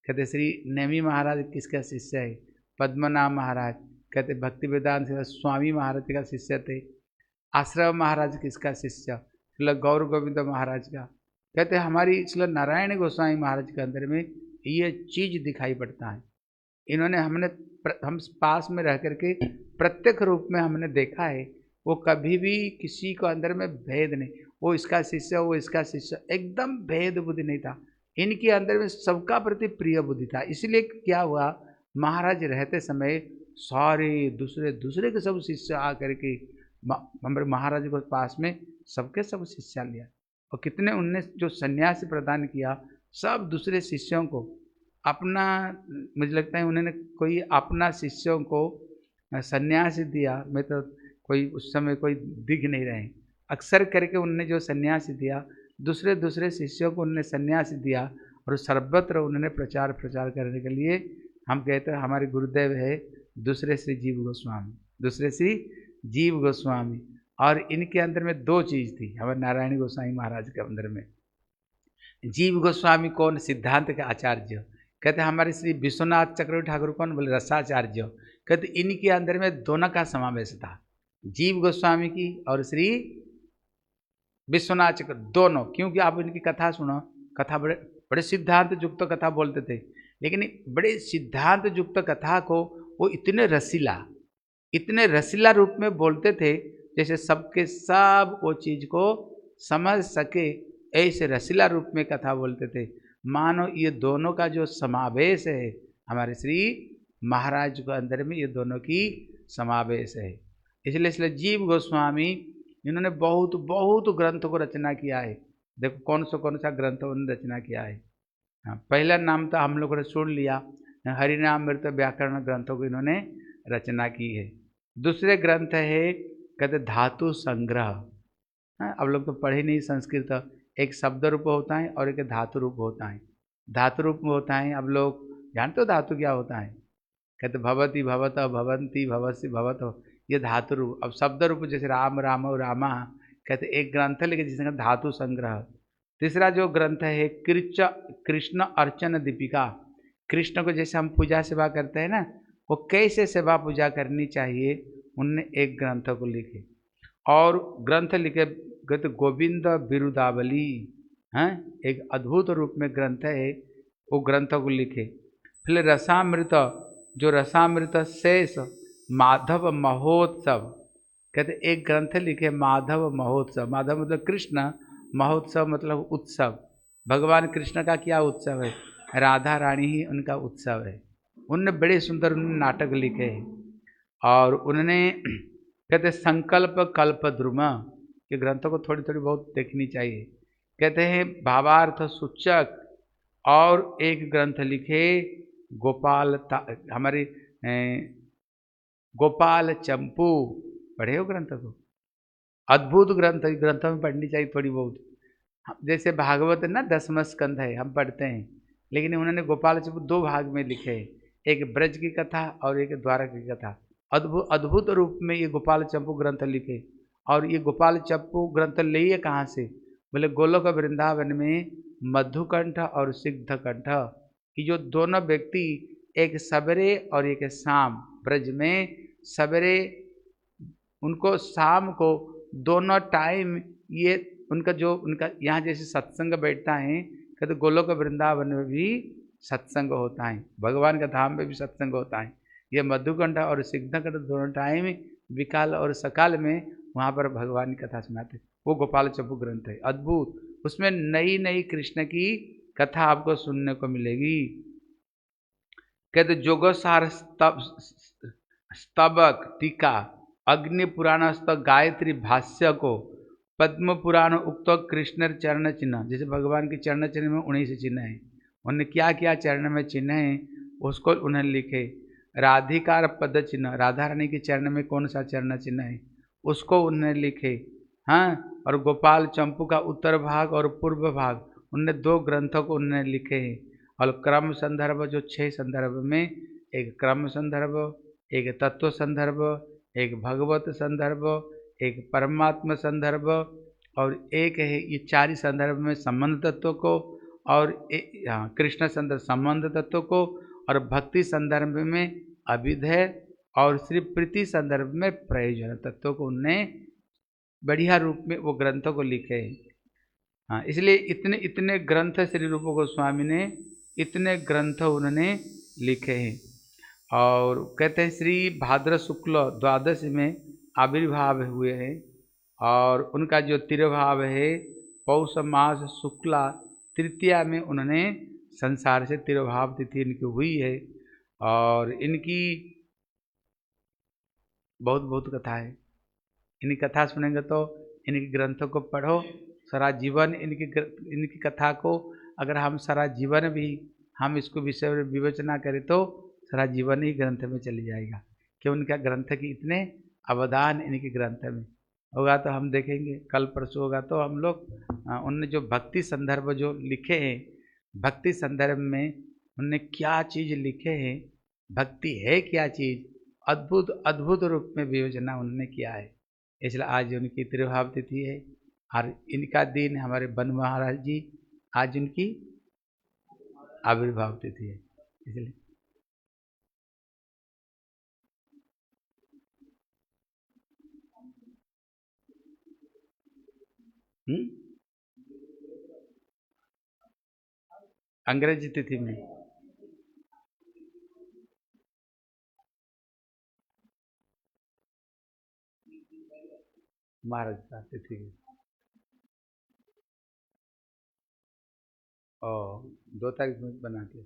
कहते श्री नेमी महाराज किसका शिष्य है? पद्मनाभ महाराज। कहते भक्ति वेदांत स्वामी महाराज का शिष्य थे। आश्रम महाराज किसका शिष्य? श्री गौर गोविंद महाराज का। कहते हमारी श्री नारायण गोस्वामी महाराज के अंदर में ये चीज दिखाई पड़ता है। इन्होंने हम पास में रह करके प्रत्यक्ष रूप में हमने देखा है, वो कभी भी किसी को अंदर में भेद नहीं, वो इसका शिष्य वो इसका शिष्य, एकदम भेद बुद्धि नहीं था इनके अंदर में, सबका प्रति प्रिय बुद्धि था। इसलिए क्या हुआ, महाराज रहते समय सारे दूसरे के सब शिष्य आकर के हमारे महाराज के पास में सबके सब शिष्या लिया, और कितने उनने जो सन्यासी प्रदान किया, सब दूसरे शिष्यों को अपना, मुझे लगता है उन्होंने कोई अपना शिष्यों को सन्यासी दिया, मैं तो कोई उस समय कोई दिख नहीं रहे, अक्सर करके उन्होंने जो सन्यासी दिया, दूसरे शिष्यों को उन्होंने सन्यासी दिया, और सर्वत्र उन्होंने प्रचार करने के लिए हम कहते हैं हमारे गुरुदेव है दूसरे श्री जीव गोस्वामी। और इनके अंदर में दो चीज़ थी हमारे नारायण गोस्वामी महाराज के अंदर में। जीव गोस्वामी कौन? सिद्धांत के आचार्य। कहते हमारे श्री विश्वनाथ चक्रवर्ती ठाकुर कौन? बोले रसाचार्य। कहते इनके अंदर में दोनों का समावेश था, जीव गोस्वामी की और श्री विश्वनाथ चक्र दोनों। क्योंकि आप इनकी कथा सुनो, कथा बड़े सिद्धांत युक्त कथा बोलते थे, लेकिन बड़े सिद्धांत युक्त कथा को वो इतने रसीला रूप में बोलते थे, जैसे सबके सब वो चीज को समझ सके, ऐसे रसीला रूप में कथा बोलते थे। मानो ये दोनों का जो समावेश है हमारे श्री महाराज के अंदर में, ये दोनों की समावेश है। इसलिए जीव गोस्वामी इन्होंने बहुत ग्रंथों को रचना किया है। देखो कौन सा ग्रंथ उन्होंने रचना किया है। हाँ, पहला नाम तो हम लोगों ने सुन लिया, हरिनामृत व्याकरण ग्रंथों को इन्होंने रचना की है। दूसरे ग्रंथ है कहते धातु संग्रह। हाँ, अब लोग तो पढ़े नहीं संस्कृत, एक शब्द रूप होता है और एक धातु रूप होता है। धातु रूप में होता है, अब लोग जानते हो धातु क्या होता है? कहते भवती भवत भवंती भवसी भवत, ये धातु रूप। अब शब्द रूप जैसे राम राम और रामा, कहते एक ग्रंथ लेके जिसका धातु संग्रह। तीसरा जो ग्रंथ है कृष्ण अर्चन दीपिका। कृष्ण को जैसे हम पूजा सेवा करते हैं ना, वो कैसे सेवा पूजा करनी चाहिए, उनने एक ग्रंथ को लिखे। और ग्रंथ लिखे कहते गोविंद बिरुदावली, हैं, एक अद्भुत रूप में ग्रंथ है, वो ग्रंथ को लिखे। फिर रसामृत, जो रसामृत शेष माधव महोत्सव, कहते एक ग्रंथ लिखे माधव महोत्सव। माधव मतलब कृष्ण, महोत्सव मतलब उत्सव। भगवान कृष्ण का क्या उत्सव है? राधा रानी ही उनका उत्सव है। उनने बड़े सुंदर उन्होंने नाटक लिखे हैं। और उन्होंने कहते संकल्प कल्प द्रुम, ये ग्रंथों को थोड़ी बहुत देखनी चाहिए। कहते हैं भावार्थ सूचक। और एक ग्रंथ लिखे हमारे गोपाल चंपू, पढ़े हो ग्रंथ को? अद्भुत ग्रंथ, ग्रंथों में पढ़नी चाहिए थोड़ी बहुत। जैसे भागवत ना 10वां स्कंध है, हम पढ़ते हैं, लेकिन उन्होंने गोपाल चंपू 2 भाग में लिखे हैं, एक ब्रज की कथा और एक द्वारक की कथा। अद्भुत रूप में ये गोपाल चंपू ग्रंथ लिखे। और ये गोपाल चंपू ग्रंथ लिए कहाँ से? बोले गोलोक वृंदावन में मधुकंठ और सिद्धकंठ, कि जो दोनों व्यक्ति एक सवेरे और एक शाम, ब्रज में सवेरे उनको, शाम को दोनों टाइम ये उनका यहाँ जैसे सत्संग बैठता है, कहते गोलोक वृंदावन में भी सत्संग होता है, भगवान का धाम में भी सत्संग होता है। ये मधुकंठ और सिद्धकंठ दोनों टाइम विकाल और सकाल में वहाँ पर भगवान की कथा सुनाते। वो गोपाल चंपू ग्रंथ है, अद्भुत। उसमें नई कृष्ण की कथा आपको सुनने को मिलेगी। कहते जोगसार स्तबक टीका, अग्नि पुराण गायत्री भाष्य को, पद्म पुराण उक्त कृष्ण चरण चिन्ह, जैसे भगवान के चरण चिन्ह में 19 चिन्ह हैं, उन्हें क्या क्या चरण में चिन्ह हैं उसको उन्हें लिखे। राधिकार पद चिन्ह, राधा रानी के चरण में कौन सा चरण चिन्ह है उसको उन्हें लिखे। हाँ, और गोपाल चंपू का उत्तर भाग और पूर्व भाग, उनने 2 ग्रंथों को उन्होंने लिखे हैं। और क्रम संदर्भ जो 6 संदर्भ में, एक क्रम संदर्भ, एक तत्व संदर्भ, एक भगवत संदर्भ, एक परमात्मा संदर्भ, और एक है ये चार संदर्भ में संबंध तत्व को, और कृष्ण संदर्भ संबंध तत्व को, और भक्ति संदर्भ में अभिधेय, और श्री प्रीति संदर्भ में प्रयोजन तत्व को उनने बढ़िया रूप में वो ग्रंथों को लिखे हैं। हाँ, इसलिए इतने इतने ग्रंथ श्री रूप गोस्वामी ने, इतने ग्रंथ उन्होंने लिखे हैं। और कहते हैं श्री भाद्र शुक्ल द्वादशी में आविर्भाव हुए हैं, और उनका जो तिरुभाव है पौष मास शुक्ला तृतीया में उन्होंने संसार से तिरुभाव तिथि इनकी हुई है। और इनकी बहुत बहुत कथा है। इनकी कथा सुनेंगे तो, इनके ग्रंथों को पढ़ो, सारा जीवन इनकी कथा को अगर हम सारा जीवन भी हम इसको विषय में विवेचना करें तो सारा जीवन ही ग्रंथ में चली जाएगा, कि उनका ग्रंथ की इतने अवदान इनके ग्रंथ में होगा। तो हम देखेंगे कल परसों होगा तो हम लोग उनने जो भक्ति संदर्भ जो लिखे हैं, भक्ति संदर्भ में उनने क्या चीज़ लिखे हैं, भक्ति है क्या चीज़, अद्भुत अद्भुत रूप में विवेचना उन्होंने किया है। इसलिए आज उनकी तिरुभाव तिथि है, और इनका दिन हमारे बन महाराज जी आज उनकी आविर्भाव तिथि है। इसलिए अंग्रेजी तिथि में महाराज का तिथि है। और 2 तारीख में बनाते,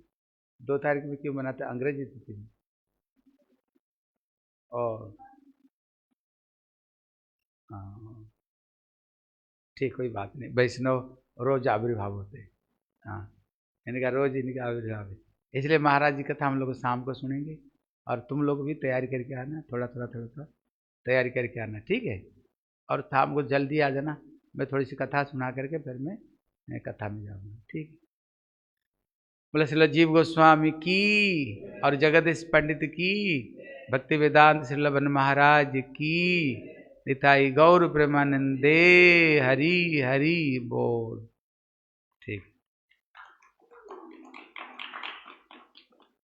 2 तारीख में क्यों बनाते अंग्रेजी तिथि में? और हाँ ठीक, कोई बात नहीं, वैष्णव रोज आविर्भाव होते हैं। हाँ, इनका रोज इनका आविर्भाव है। इसलिए महाराज जी कथा हम लोग शाम को सुनेंगे, और तुम लोग भी तैयारी करके आना, थोड़ा थोड़ा तैयारी करके आना, ठीक है। और शाम को जल्दी आ जाना, मैं थोड़ी सी कथा सुना करके फिर मैं कथा में जाऊँगा, ठीक है। बोले श्रील जीव गोस्वामी की और जगदीश पंडित की, भक्ति वेदांत श्रीलबन महाराज की, निताई गौर प्रेमानंदे, हरि हरि बोल।